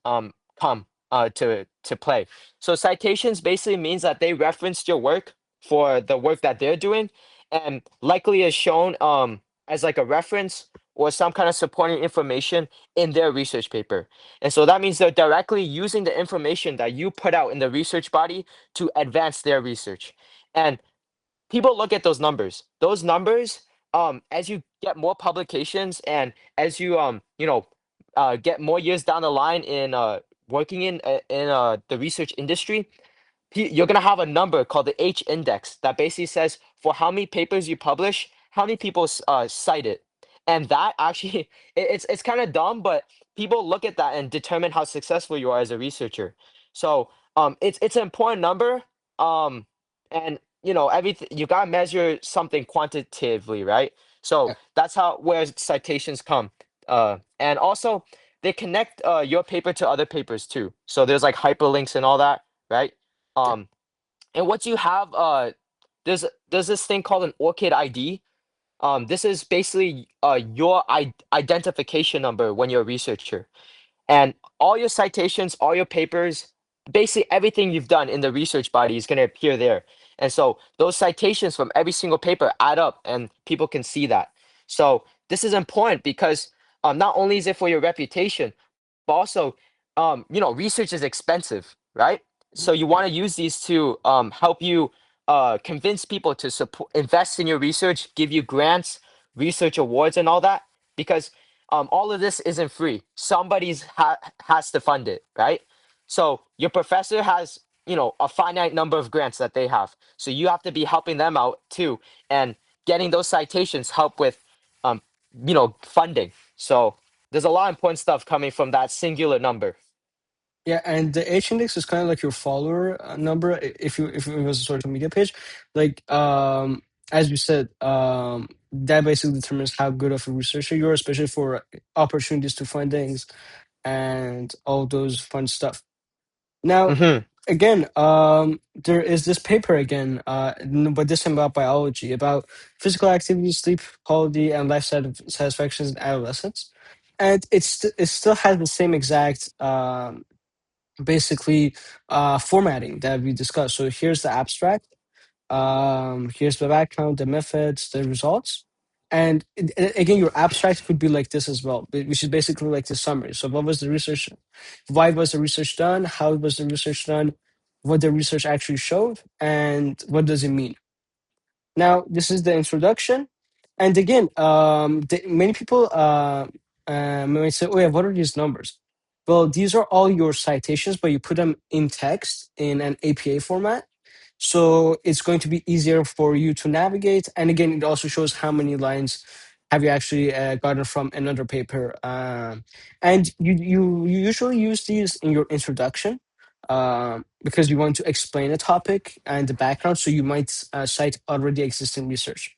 come to play. So citations basically means that they referenced your work for the work that they're doing, and likely is shown as like a reference or some kind of supporting information in their research paper. And so that means they're directly using the information that you put out in the research body to advance their research. And people look at those numbers. Those numbers, as you get more publications and as you get more years down the line in working in the research industry, you're gonna have a number called the H index that basically says for how many papers you publish, how many people cite it, and that actually it's kind of dumb, but people look at that and determine how successful you are as a researcher. So it's an important number, and everything you gotta measure something quantitatively, right? So that's how where citations come, and also they connect your paper to other papers too. So there's like hyperlinks and all that, right? Um, and once you have there's this thing called an ORCID ID. This is basically your identification number when you're a researcher. And all your citations, all your papers, basically everything you've done in the research body is going to appear there. And so those citations from every single paper add up and people can see that. So this is important because not only is it for your reputation, but also, research is expensive, right? So you want to use these to help you convince people to support, invest in your research, give you grants, research awards, and all that. Because all of this isn't free. Somebody's has to fund it, right? So your professor has, a finite number of grants that they have. So you have to be helping them out too, and getting those citations help with, funding. So there's a lot of important stuff coming from that singular number. Yeah, and the H index is kind of like your follower number if it was a social media page. Like as you said, that basically determines how good of a researcher you are, especially for opportunities to fundings and all those fun stuff. Now, Mm-hmm. again, there is this paper again, but this time about biology, about physical activity, sleep quality, and life satisfactions in adolescents. And it still has the same exact basically formatting that we discussed. So here's the abstract, here's the background, the methods, the results. And again, your abstract could be like this as well, which is basically like the summary. So what was the research? Why was the research done? How was the research done? What the research actually showed? And what does it mean? Now, this is the introduction. And again, many people might say, oh yeah, what are these numbers? Well, these are all your citations, but you put them in text in an APA format. So it's going to be easier for you to navigate. And again, it also shows how many lines have you actually gotten from another paper. And you usually use these in your introduction because you want to explain a topic and the background. So you might cite already existing research,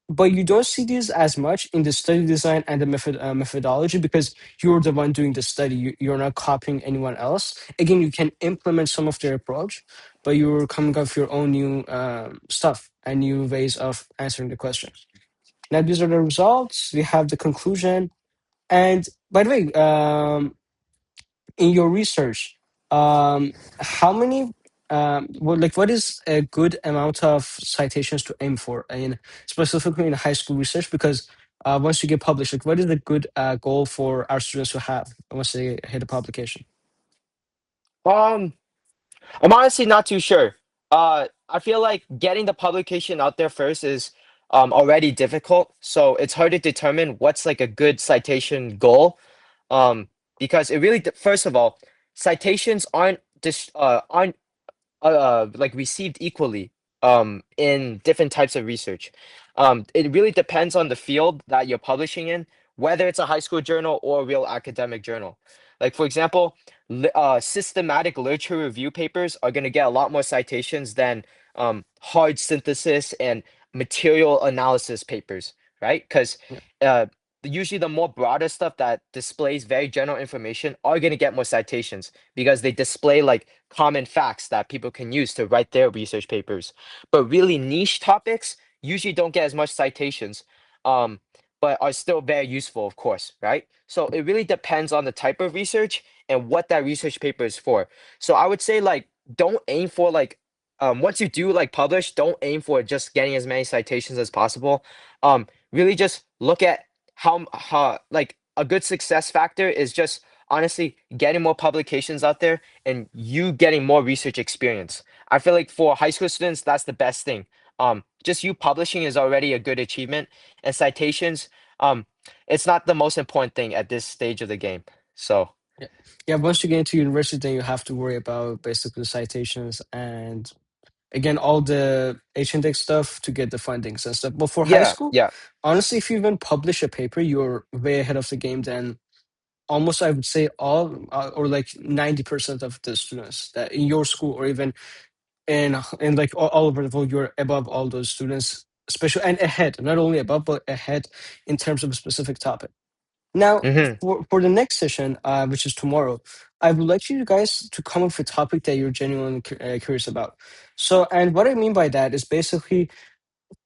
but you don't see these as much in the study design and the methodology because you're the one doing the study. You're not copying anyone else. Again, you can implement some of their approach, but you're coming up with your own new stuff and new ways of answering the questions. Now, these are the results. We have the conclusion. And by the way, in your research, how many, what is a good amount of citations to aim for, in specifically in high school research? Because once you get published, like what is a good goal for our students to have once they hit a publication? Um, I'm honestly not too sure. I feel like getting the publication out there first is already difficult, so it's hard to determine what's like a good citation goal. Um, because it really, first of all, citations aren't like received equally in different types of research. It really depends on the field that you're publishing in, whether it's a high school journal or a real academic journal. Like for example, systematic literature review papers are going to get a lot more citations than hard synthesis and material analysis papers, right? Because Yeah, uh, usually the more broader stuff that displays very general information are going to get more citations because they display like common facts that people can use to write their research papers. But really niche topics usually don't get as much citations, um, but are still very useful, of course, right? So it really depends on the type of research and what that research paper is for. So I would say like don't aim for like once you do like publish, don't aim for just getting as many citations as possible. Really just look at how like a good success factor is just honestly getting more publications out there and you getting more research experience. I feel like for high school students, that's the best thing. Just you publishing is already a good achievement, and citations, um, it's not the most important thing at this stage of the game. So yeah, yeah. Once you get into university, then you have to worry about basically citations and again all the H-index stuff to get the fundings and stuff. But for high yeah, school, yeah. honestly, if you even publish a paper, you're way ahead of the game than almost I would say all or like 90% of the students that in your school or even in like all over the world, you're above all those students, especially and ahead, not only above but ahead in terms of a specific topic. Now, Mm-hmm. for the next session, which is tomorrow, I would like you guys to come up with a topic that you're genuinely curious about. So, and what I mean by that is basically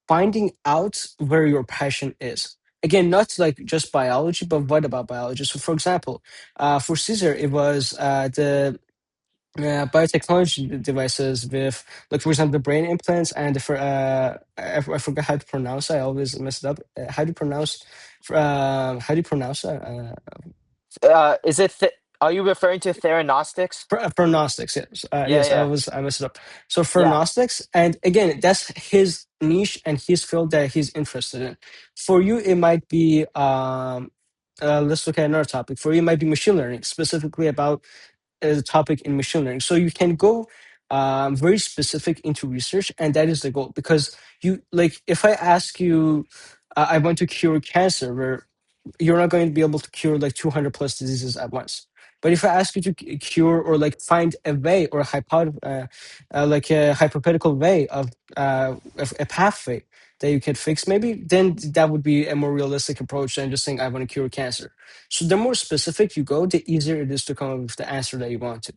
finding out where your passion is. Again, not like just biology, but what about biology? So, for example, for Caesar, it was the biotechnology devices with, like, for example, the brain implants and the, I forgot how to pronounce. I always mess it up. How do you pronounce that? Is it are you referring to theranostics? Prognostics, yes. Yeah, Yes, yeah, I messed it up. So yeah. prognostics, and again, that's his niche and his field that he's interested in. For you, it might be let's look at another topic. For you, it might be machine learning, specifically about a topic in machine learning. So you can go very specific into research, and that is the goal. Because you like, if I ask you, I want to cure cancer, where you're not going to be able to cure like 200 plus diseases at once. But if I ask you to cure or like find a way or a like a hypothetical way of a pathway that you can fix, maybe then that would be a more realistic approach than just saying I want to cure cancer. So the more specific you go, the easier it is to come up with the answer that you want to.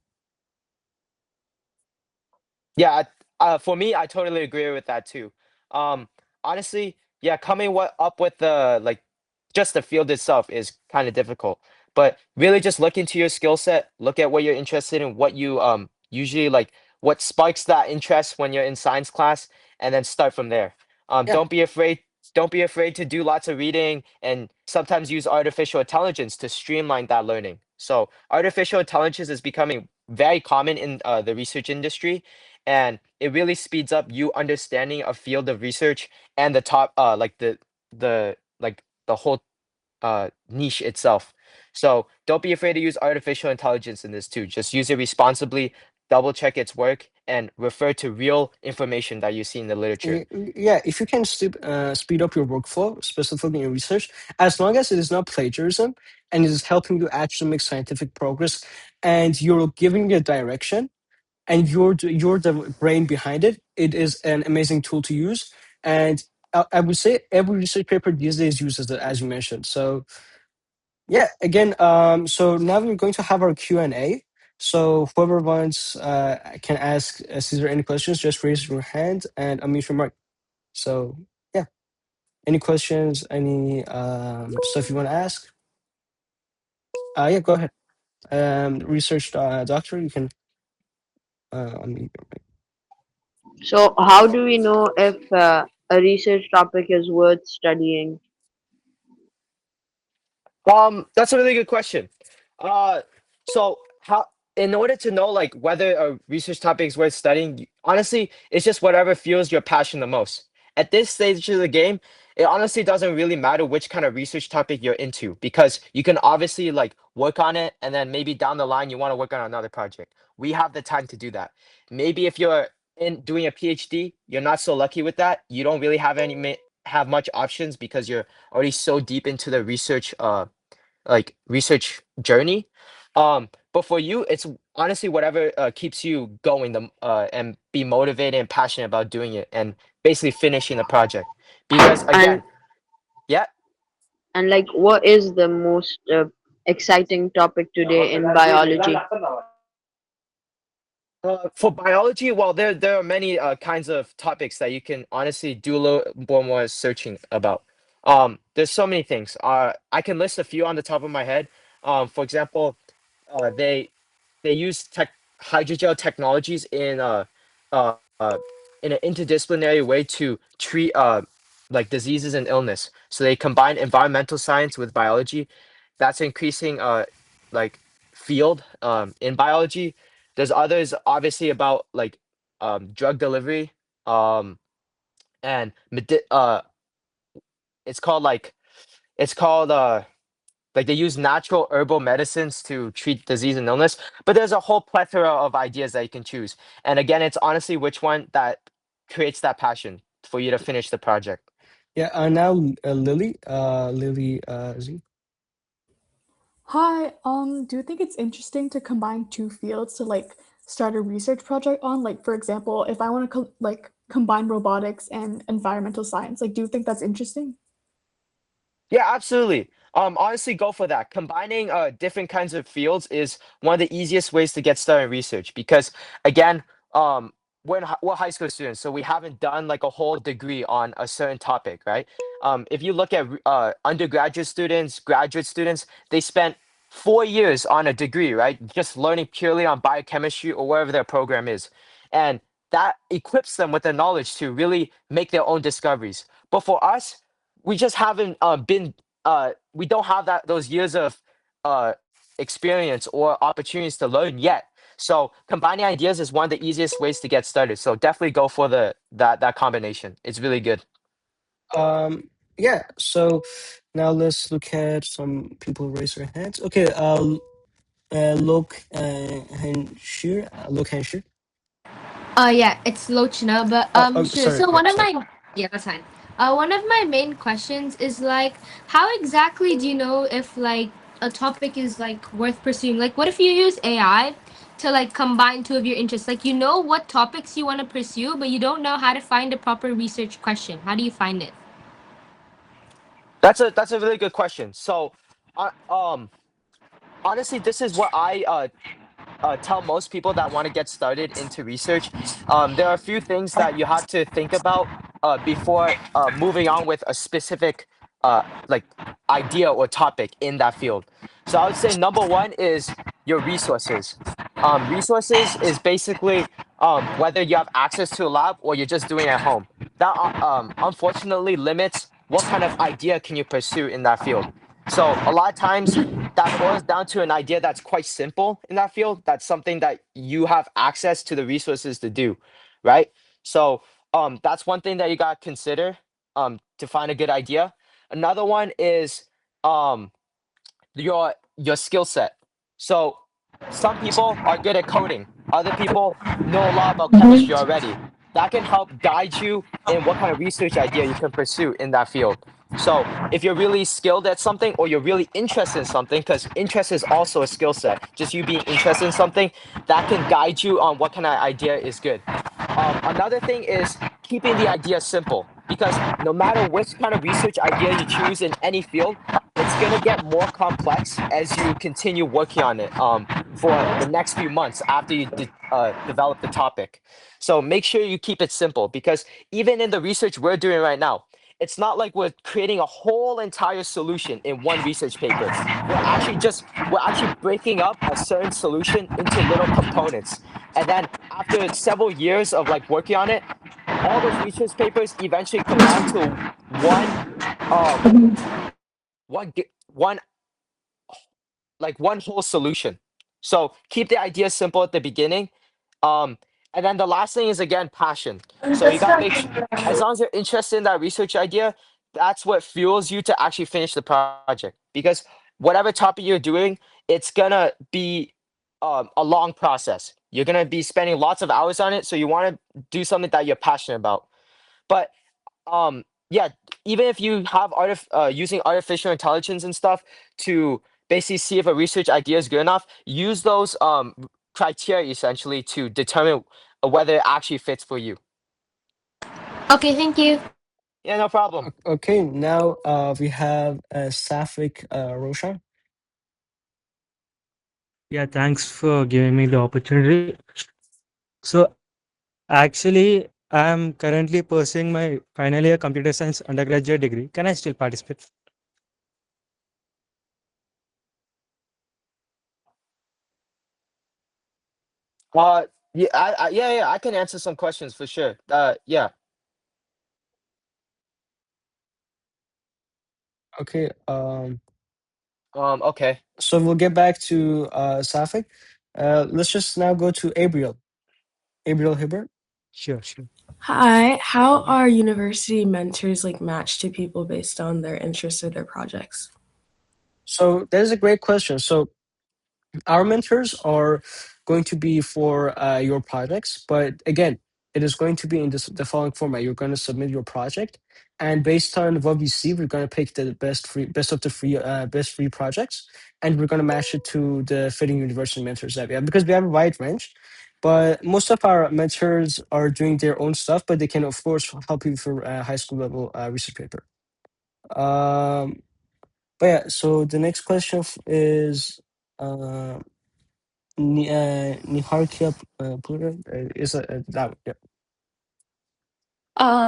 Yeah, for me, I totally agree with that too. Um, Honestly, yeah, coming up with the like just the field itself is kind of difficult. But really just look into your skill set, look at what you're interested in, what you usually like, what sparks that interest when you're in science class, and then start from there. Yeah, Don't be afraid to do lots of reading and sometimes use artificial intelligence to streamline that learning. So artificial intelligence is becoming very common in the research industry, and it really speeds up you understanding a field of research and the top like the whole niche itself. So don't be afraid to use artificial intelligence in this too. Just use it responsibly. double check its work, and refer to real information that you see in the literature. Yeah, if you can speed up your workflow, specifically in research, as long as it is not plagiarism and it is helping you actually make scientific progress, and you're giving it direction, and you're the brain behind it, it is an amazing tool to use. And I would say every research paper these days uses it, as you mentioned. So yeah, again, so now we're going to have our Q&A. So whoever wants can ask Caesar any questions, just raise your hand and unmute your mic. So yeah, any questions, any stuff you want to ask? Yeah, go ahead. Research doctor, you can unmute your mic. So, how do we know if a research topic is worth studying? That's a really good question. Uh, so how, in order to know like whether a research topic is worth studying, honestly, it's just whatever fuels your passion the most. At this stage of the game, it honestly doesn't really matter which kind of research topic you're into because you can obviously like work on it and then maybe down the line you want to work on another project. We have the time to do that. Maybe if you're in doing a PhD, you're not so lucky with that. You don't really have have much options because you're already so deep into the research like research journey. But for you, it's honestly whatever keeps you going and be motivated and passionate about doing it and basically finishing the project. Because And again, yeah, like, what is the most exciting topic today in biology? for biology, well, there are many kinds of topics that you can honestly do a little more searching about. There's so many things. I can list a few on the top of my head. For example, they use hydrogel technologies uh, uh, in an interdisciplinary way to treat like diseases and illness. So they combine environmental science with biology. That's increasing like field in biology. There's others obviously about like drug delivery um and it's called it's called like they use natural herbal medicines to treat disease and illness, but there's a whole plethora of ideas that you can choose. And again, it's honestly which one that creates that passion for you to finish the project. Yeah, now Lily, Z. Hi, do you think it's interesting to combine two fields to like start a research project on? Like, for example, if I want to combine robotics and environmental science, like, do you think that's interesting? Yeah, absolutely. Honestly, go for that. Combining different kinds of fields is one of the easiest ways to get started in research because again, we're high school students, so we haven't done like a whole degree on a certain topic, right? If you look at undergraduate students, graduate students, they spent 4 years on a degree, right? Just learning purely on biochemistry or whatever their program is, and that equips them with the knowledge to really make their own discoveries. But for us, we just haven't been we don't have those years of uh experience or opportunities to learn yet. So combining ideas is one of the easiest ways to get started. So definitely go for that combination. It's really good. Um, yeah, so now let's look at some people raise their hands. Okay, Lok Hanshir, Lok Hanshir. Yeah, it's Lochna, but Oh, sure. sorry. So Yeah, one of sorry. my yeah, that's fine. One of my main questions is like, how exactly do you know if like a topic is like worth pursuing? Like, what if you use AI to like combine two of your interests? Like, you know what topics you want to pursue, but you don't know how to find a proper research question. How do you find it? That's a really good question. So honestly, this is what I tell most people that want to get started into research. There are a few things that you have to think about before moving on with a specific like idea or topic in that field. So I would say number one is your resources. Resources is basically whether you have access to a lab or you're just doing it at home. That unfortunately limits what kind of idea can you pursue in that field. So a lot of times that boils down to an idea that's quite simple in that field. That's something that you have access to the resources to do, right? So that's one thing that you gotta consider to find a good idea. Another one is um your skill set. So some people are good at coding. Other people know a lot about chemistry Mhm. already. That can help guide you in what kind of research idea you can pursue in that field. So if you're really skilled at something or you're really interested in something, because interest is also a skill set, just you being interested in something, that can guide you on what kind of idea is good. Another thing is keeping the idea simple because no matter which kind of research idea you choose in any field, it's going to get more complex as you continue working on it for the next few months after you develop the topic. So make sure you keep it simple because even in the research we're doing right now, it's not like we're creating a whole entire solution in one research paper. We're actually breaking up a certain solution into little components. And then after several years of like working on it, all those research papers eventually combine to one um one like one whole solution. So keep the idea simple at the beginning. Um, and then the last thing is again passion. So you gotta as long as you're interested in that research idea, that's what fuels you to actually finish the project. Because whatever topic you're doing, it's gonna be a long process. You're gonna be spending lots of hours on it, so you want to do something that you're passionate about. But yeah, even if you have using artificial intelligence and stuff to basically see if a research idea is good enough, use those criteria essentially to determine whether it actually fits for you. Okay, thank you. Yeah, no problem. Okay, now we have Safik Roshan. Yeah, thanks for giving me the opportunity. So, actually, I am currently pursuing my final year computer science undergraduate degree. Can I still participate? uh yeah, yeah, I can answer some questions for sure. Yeah. Okay, Okay. so we'll get back to Safik. Let's just now go to Abriel. Abriel Hibbert. Sure, sure. Hi, how are university mentors like matched to people based on their interests or their projects? So that is a great question. So our mentors are going to be for your projects, but again, it is going to be in the following format. You're going to submit your project, and based on what we see, we're going to pick the best of the best free projects, and we're going to match it to the fitting university mentors that we have because we have a wide range. But most of our mentors are doing their own stuff, but they can of course help you for high school level research paper. Um, but yeah, so the next question is. Uh, Niharkia Pluto is that one, yeah.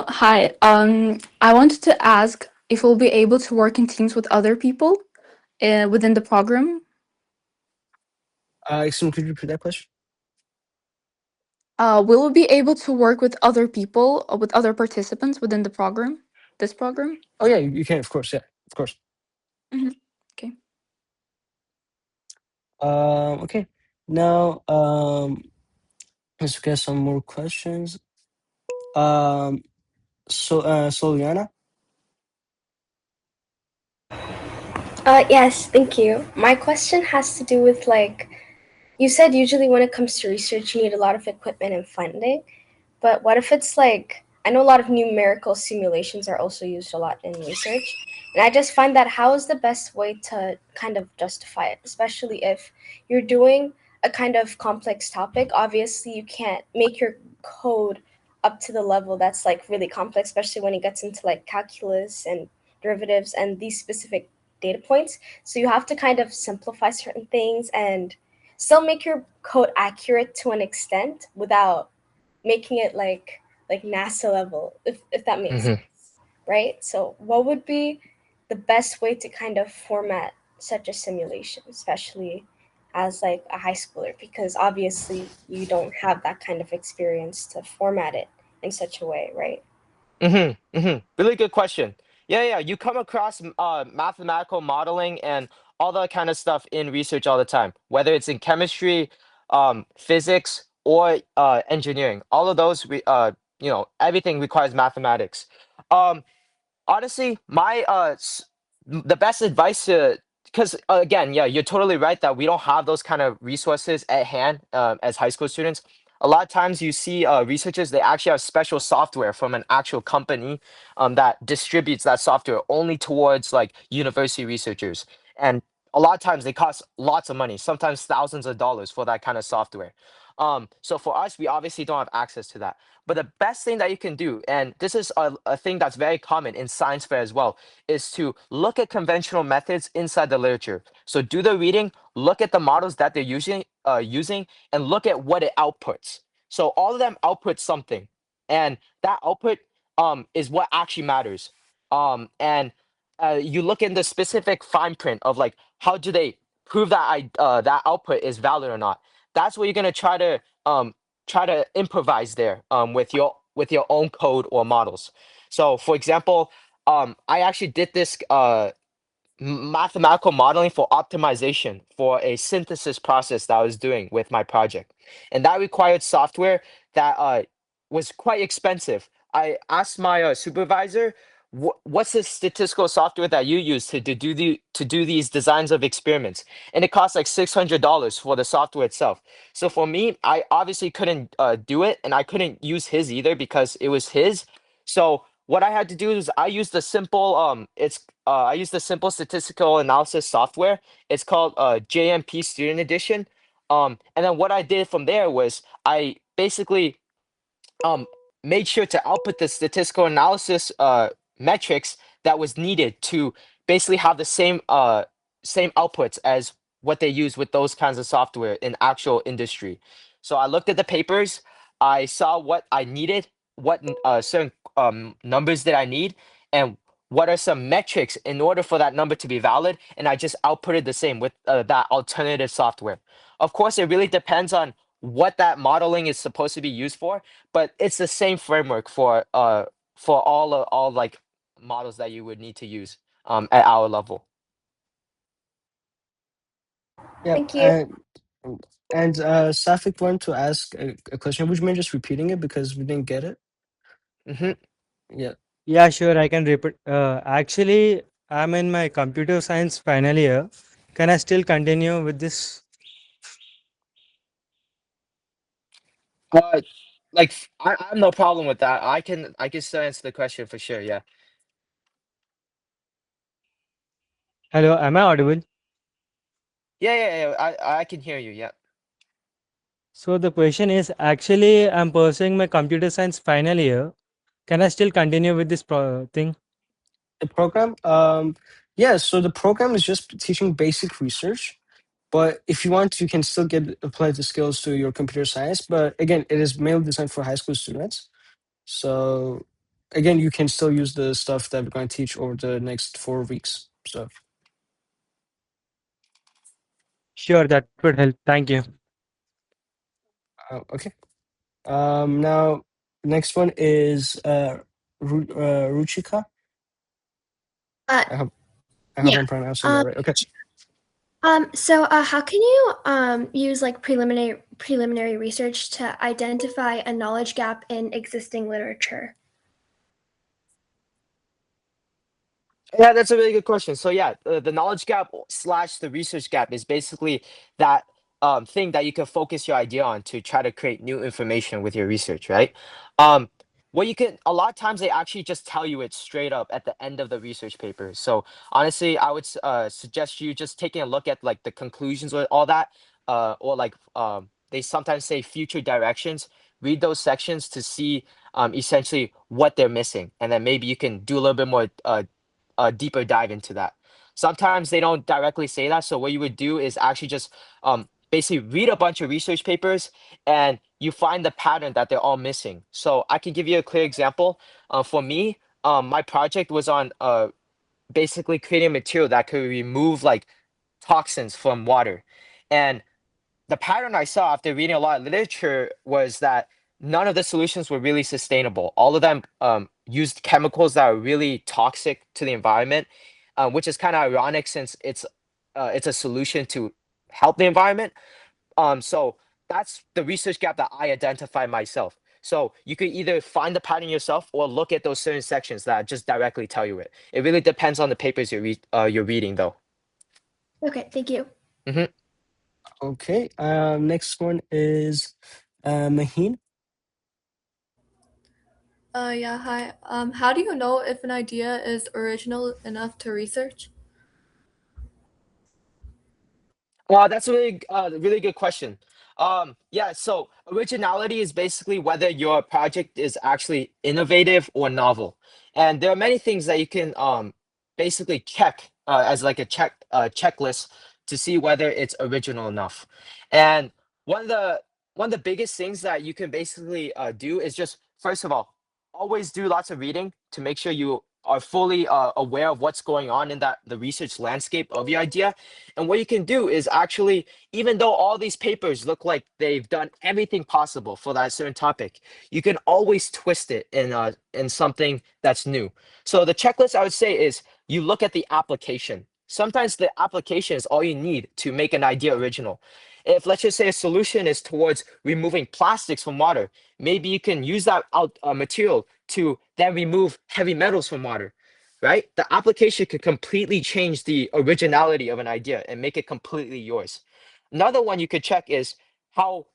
Hi. I wanted to ask if we'll be able to work in teams with other people within the program. Excuse me, could you repeat that question? Will we be able to work with other people, with other participants within the program? This program? Oh yeah, you can, of course, yeah, of course. Hmm. Okay. Okay. Now, let's get some more questions. Soliana. Yes, thank you. My question has to do with like, you said usually when it comes to research, you need a lot of equipment and funding. But what if it's like, I know a lot of numerical simulations are also used a lot in research. And I just find that how is the best way to kind of justify it, especially if you're doing a kind of complex topic. Obviously, you can't make your code up to the level that's like really complex, especially when it gets into like calculus and derivatives and these specific data points. So you have to kind of simplify certain things and still make your code accurate to an extent without making it like NASA level, if that makes Hmm. sense, right? So what would be the best way to kind of format such a simulation, especially as like a high schooler, because obviously you don't have that kind of experience to format it in such a way, right? Really good question. Yeah, yeah. You come across mathematical modeling and all that kind of stuff in research all the time, whether it's in chemistry, physics, or engineering. All of those, everything requires mathematics. Um, Honestly, the best advice to because again, yeah, you're totally right that we don't have those kind of resources at hand as high school students. A lot of times you see researchers, they actually have special software from an actual company that distributes that software only towards like university researchers. And a lot of times they cost lots of money, sometimes thousands of dollars for that kind of software. So for us, we obviously don't have access to that. But the best thing that you can do, and this is a thing that's very common in science fair as well, is to look at conventional methods inside the literature. So do the reading, look at the models that they're using, and look at what it outputs. So all of them output something, and that output is what actually matters. And you look in the specific fine print of like how do they prove that that output is valid or not. That's what you're gonna try to improvise there with your own code or models. So for example, I actually did this mathematical modeling for optimization for a synthesis process that I was doing with my project. And that required software that was quite expensive. I asked my supervisor, what's the statistical software that you use to do these designs of experiments? And it costs like $600 for the software itself. So for me, I obviously couldn't do it, and I couldn't use his either because it was his. So what I had to do is I used the simple I used the simple statistical analysis software. It's called JMP Student Edition. And then what I did from there was I basically um made sure to output the statistical analysis metrics that was needed to basically have the same outputs as what they use with those kinds of software in actual industry. So I looked at the papers, I saw what I needed, what certain numbers that I need, and what are some metrics in order for that number to be valid, and I just outputted the same with that alternative software. Of course, it really depends on what that modeling is supposed to be used for, but it's the same framework for all like models that you would need to use at our level. Yeah, Thank you. and Safik wanted to ask a question. Would you mind just repeating it because we didn't get it? Hmm. Yeah. Yeah, sure, I can repeat. Actually, I'm in my computer science final year. Can I still continue with this? Uh, like I have no problem with that. I can still answer the question for sure. Yeah. Hello, am I audible? Yeah. I can hear you. Yeah. So the question is actually, I'm pursuing my computer science final year. Can I still continue with this thing? The program, yeah. So the program is just teaching basic research, but if you want, you can still get apply the skills to your computer science. But again, it is mainly designed for high school students. So again, you can still use the stuff that we're going to teach over the next 4 weeks. So Sure, that would help. Thank you. okay. Now next one is Ruchika. Uh, I hope yeah. I'm pronouncing that right. Okay. So how can you use like preliminary research to identify a knowledge gap in existing literature? Yeah, that's a really good question. So yeah, the knowledge gap slash the research gap is basically that thing that you can focus your idea on to try to create new information with your research, right? Um, what you can a lot of times they actually just tell you it straight up at the end of the research paper. So honestly, I would suggest you just taking a look at like the conclusions or all that, or like they sometimes say future directions. Read those sections to see essentially what they're missing, and then maybe you can do a little bit more a deeper dive into that. Sometimes they don't directly say that. So what you would do is actually just basically read a bunch of research papers and you find the pattern that they're all missing. So I can give you a clear example. For me, my project was on basically creating a material that could remove like toxins from water. And the pattern I saw after reading a lot of literature was that none of the solutions were really sustainable. All of them used chemicals that are really toxic to the environment, which is kind of ironic since it's a solution to help the environment. So that's the research gap that I identified myself. So you could either find the pattern yourself or look at those certain sections that just directly tell you it. It really depends on the papers you're reading, though. Okay, thank you. Hmm. Okay. Next one is Maheen. Yeah, hi. How do you know if an idea is original enough to research? Well, that's a really good question. Yeah, so originality is basically whether your project is actually innovative or novel. And there are many things that you can basically check as like a checklist to see whether it's original enough. And one of the one of the biggest things that you can basically do is just first of all, always do lots of reading to make sure you are fully aware of what's going on in the research landscape of your idea. And what you can do is actually, even though all these papers look like they've done everything possible for that certain topic, you can always twist it in something that's new. So the checklist I would say is you look at the application. Sometimes the application is all you need to make an idea original. If let's just say a solution is towards removing plastics from water, maybe you can use that material to then remove heavy metals from water, right? The application could completely change the originality of an idea and make it completely yours. Another one you could check is how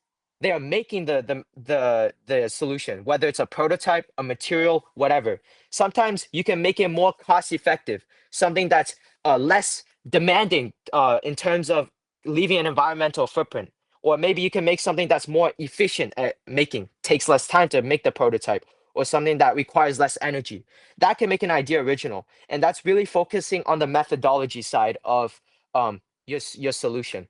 they are making the solution, whether it's a prototype, a material, whatever. Sometimes you can make it more cost effective, something that's less demanding in terms of leaving an environmental footprint. Or maybe you can make something that's more efficient at making, takes less time to make the prototype, or something that requires less energy. That can make an idea original. And that's really focusing on the methodology side of your solution.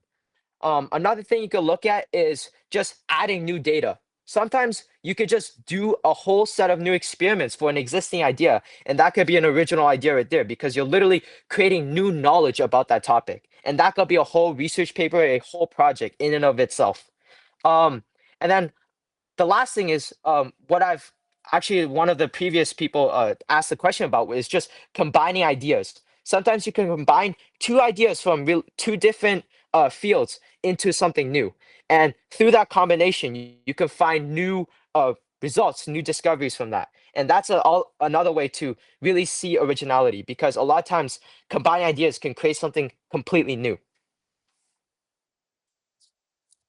Another thing you could look at is just adding new data. Sometimes you could just do a whole set of new experiments for an existing idea, and that could be an original idea right there because you're literally creating new knowledge about that topic. And that could be a whole research paper, a whole project in and of itself. Um, and then the last thing is what I've actually one of the previous people asked the question about is just combining ideas. Sometimes you can combine two ideas from two different fields into something new, and through that combination, you can find new results, new discoveries from that. And that's another way to really see originality because a lot of times combining ideas can create something completely new.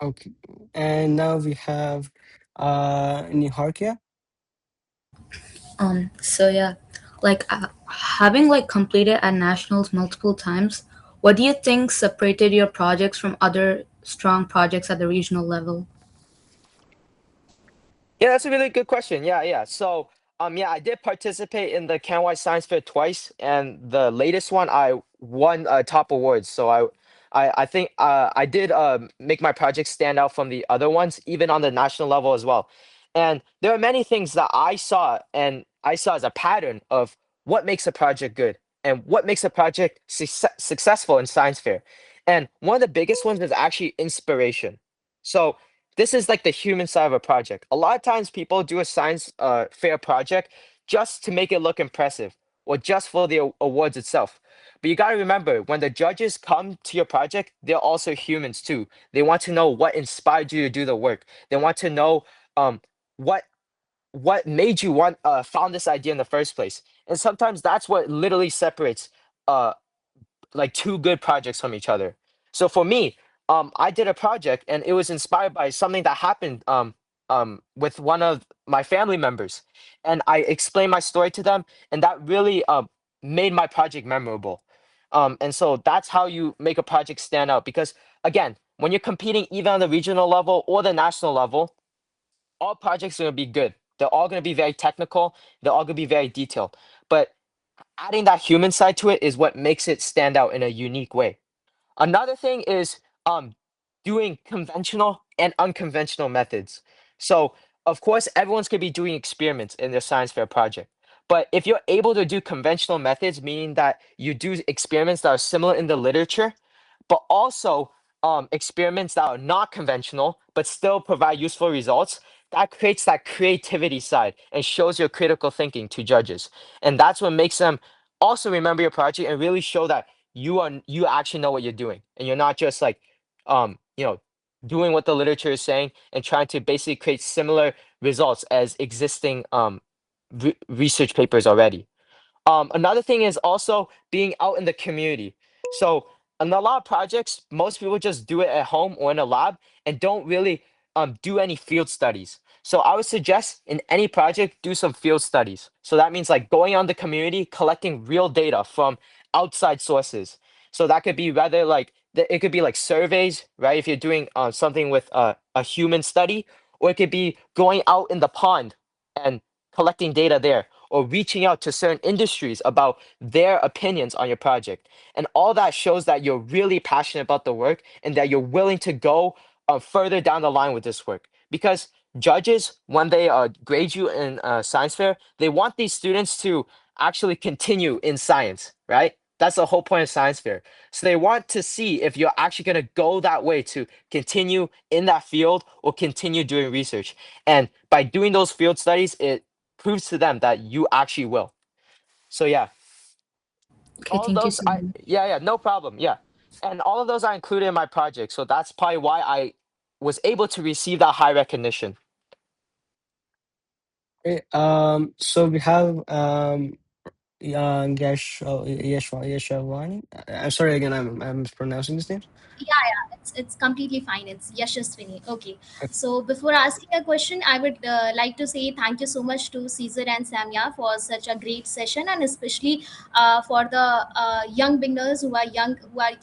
Okay. And now we have Niharkia. So yeah, like having like completed at nationals multiple times, what do you think separated your projects from other strong projects at the regional level? Yeah, that's a really good question. Yeah. So, yeah, I did participate in the CanY Science Fair twice, and the latest one I won top awards. So I think I did make my project stand out from the other ones, even on the national level as well. And there are many things that I saw as a pattern of what makes a project good and what makes a project successful in science fair. And one of the biggest ones is actually inspiration. So this is like the human side of a project. A lot of times people do a science fair project just to make it look impressive or just for the awards itself. But you got to remember when the judges come to your project, they're also humans too. They want to know what inspired you to do the work. They want to know um what what made you want found this idea in the first place. And sometimes that's what literally separates uh like two good projects from each other. So for me, I did a project and it was inspired by something that happened with one of my family members, and I explained my story to them, and that really made my project memorable. And so that's how you make a project stand out because again, when you're competing either on the regional level or the national level, all projects are going to be good. They're all going to be very technical. They're all going to be very detailed. But adding that human side to it is what makes it stand out in a unique way. Another thing is doing conventional and unconventional methods. So of course, everyone's gonna be doing experiments in their science fair project. But if you're able to do conventional methods, meaning that you do experiments that are similar in the literature, but also experiments that are not conventional but still provide useful results, that creates that creativity side and shows your critical thinking to judges. And that's what makes them also remember your project and really show that you actually know what you're doing and you're not just like you know doing what the literature is saying and trying to basically create similar results as existing research papers already. Another thing is also being out in the community. So in a lot of projects, most people just do it at home or in a lab and don't really do any field studies. So I would suggest in any project, do some field studies. So that means like going on the community, collecting real data from outside sources. So that could be rather like it could be like surveys, right? If you're doing something with a human study, or it could be going out in the pond and collecting data there, or reaching out to certain industries about their opinions on your project. And all that shows that you're really passionate about the work and that you're willing to go further down the line with this work. Because judges, when they grade you in science fair, they want these students to actually continue in science, right? That's the whole point of science fair. So they want to see if you're actually going to go that way to continue in that field or continue doing research. And by doing those field studies, it proves to them that you actually will. So yeah, Okay, all of thank you those so I much. yeah, no problem. Yeah. And all of those are included in my project. So that's probably why I was able to receive that high recognition. Okay, so we have Yeshwani. I'm sorry again. I'm mispronouncing this name. Yeah, yeah, it's completely fine. It's Yashaswini. Okay. So before asking a question, I would like to say thank you so much to Caesar and Samya for such a great session, and especially for the young beginners who are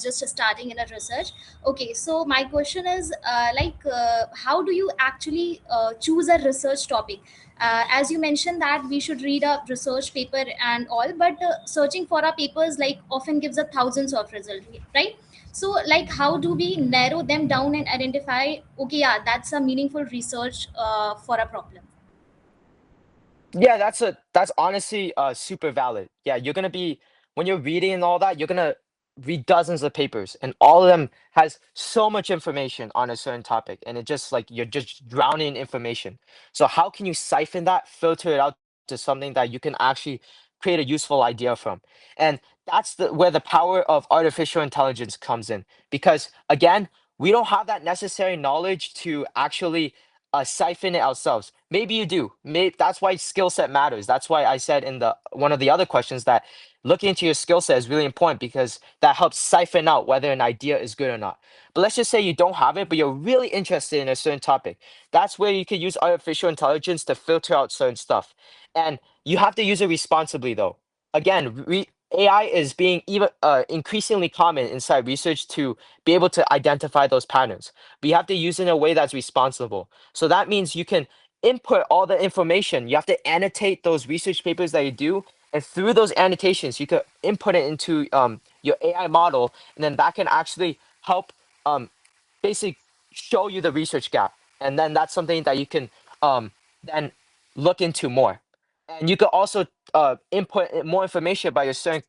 just starting in a research. Okay, so my question is how do you actually choose a research topic? As you mentioned that we should read a research paper and all, but searching for a papers like often gives a thousands of results, right? So like how do we narrow them down and identify, okay, yeah, that's a meaningful research for a problem? Yeah, that's honestly super valid. Yeah, you're gonna be when you're reading and all that, you're gonna read dozens of papers, and all of them has so much information on a certain topic, and it just like you're just drowning in information. So how can you siphon that, filter it out to something that you can actually create a useful idea from? And that's where the power of artificial intelligence comes in, because again, we don't have that necessary knowledge to actually siphon it ourselves. Maybe you do. Maybe that's why skill set matters. That's why I said in the one of the other questions that looking into your skill set is really important because that helps siphon out whether an idea is good or not. But let's just say you don't have it, but you're really interested in a certain topic. That's where you could use artificial intelligence to filter out certain stuff. And you have to use it responsibly though. Again, AI is being even increasingly common inside research to be able to identify those patterns. But you have to use it in a way that's responsible. So that means you can input all the information. You have to annotate those research papers that you do, and through those annotations, you could input it into your AI model, and then that can actually help um, basically show you the research gap, and then that's something that you can then look into more. And you could also input more information about your certain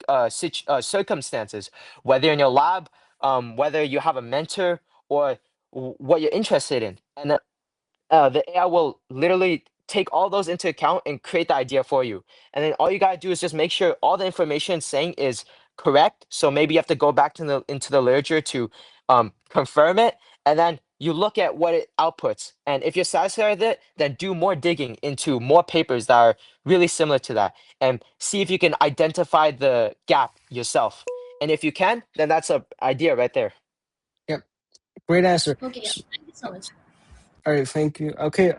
circumstances, whether in your lab, whether you have a mentor, or what you're interested in, and the AI will literally take all those into account and create the idea for you. And then all you gotta do is just make sure all the information it's saying is correct. So maybe you have to go back to into the literature to confirm it, and then you look at what it outputs. And if you're satisfied with it, then do more digging into more papers that are really similar to that, and see if you can identify the gap yourself. And if you can, then that's a idea right there. Yep, great answer. Okay, yeah, thank you so much. All right, thank you. Okay,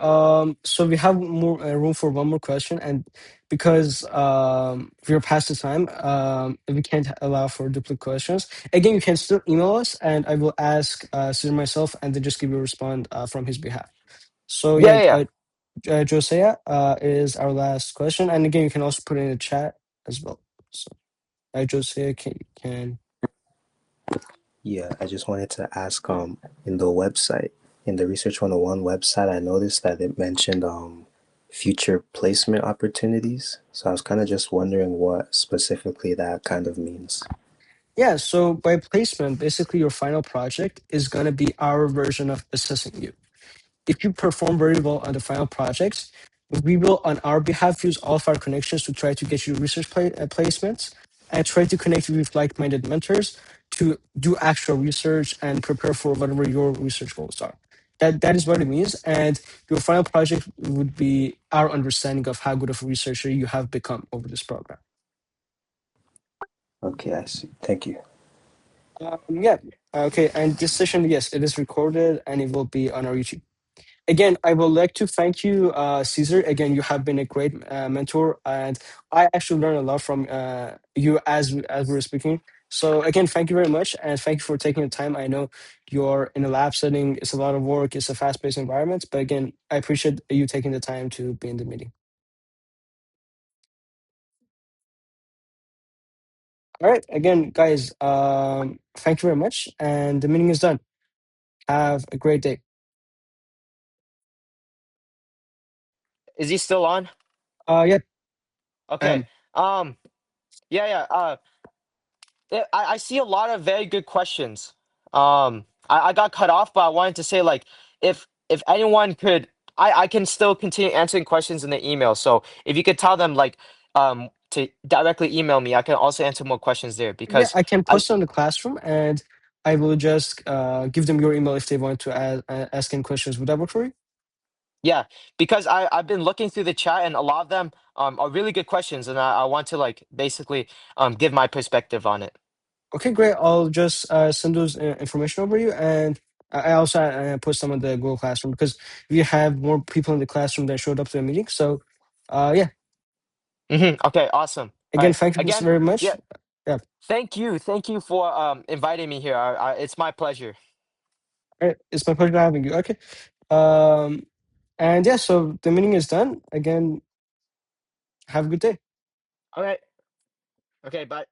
so we have more room for one more question, and because we're past the time, we can't allow for duplicate questions. Again, you can still email us, and I will ask Caesar myself, and then just give you a response from his behalf. So yeah, Yeah, yeah, yeah. Josiah is our last question, and again, you can also put it in the chat as well. So, Josiah, can Yeah, I just wanted to ask in the website, in the Research 101 website, I noticed that it mentioned future placement opportunities. So I was kind of just wondering what specifically that kind of means. Yeah, so by placement, basically your final project is going to be our version of assessing you. If you perform very well on the final project, we will, on our behalf, use all of our connections to try to get you research placements and try to connect you with like-minded mentors to do actual research and prepare for whatever your research goals are. That is what it means. And your final project would be our understanding of how good of a researcher you have become over this program. Okay, I see. Thank you. Yeah. Okay. And this session, yes, it is recorded and it will be on our YouTube. Again, I would like to thank you, Caesar. Again, you have been a great mentor, and I actually learned a lot from you as we were speaking. So again, thank you very much, and thank you for taking the time. I know you're in a lab setting; it's a lot of work, it's a fast-paced environment. But again, I appreciate you taking the time to be in the meeting. All right, again, guys, thank you very much, and the meeting is done. Have a great day. Is he still on? Yeah, Okay. Um, yeah, yeah. I see a lot of very good questions. I got cut off, but I wanted to say like if anyone could, I can still continue answering questions in the email. So if you could tell them like to directly email me, I can also answer more questions there yeah, because I can I post it on the classroom, and I will just give them your email if they want to ask any questions. Would that work for you? yeah, because I've been looking through the chat and a lot of them are really good questions and I want to like basically give my perspective on it. Okay, great. I'll just send those information over you, and I also put some of the Google Classroom because we have more people in the classroom that showed up to the meeting. So, yeah. Okay, awesome. All Again, right. thank you Again, very much. yeah. Yeah. Thank you for inviting me here. It's my pleasure. All right. It's my pleasure having you. Okay. Um, and yeah, so the meeting is done. Again, have a good day. All right. Okay, bye.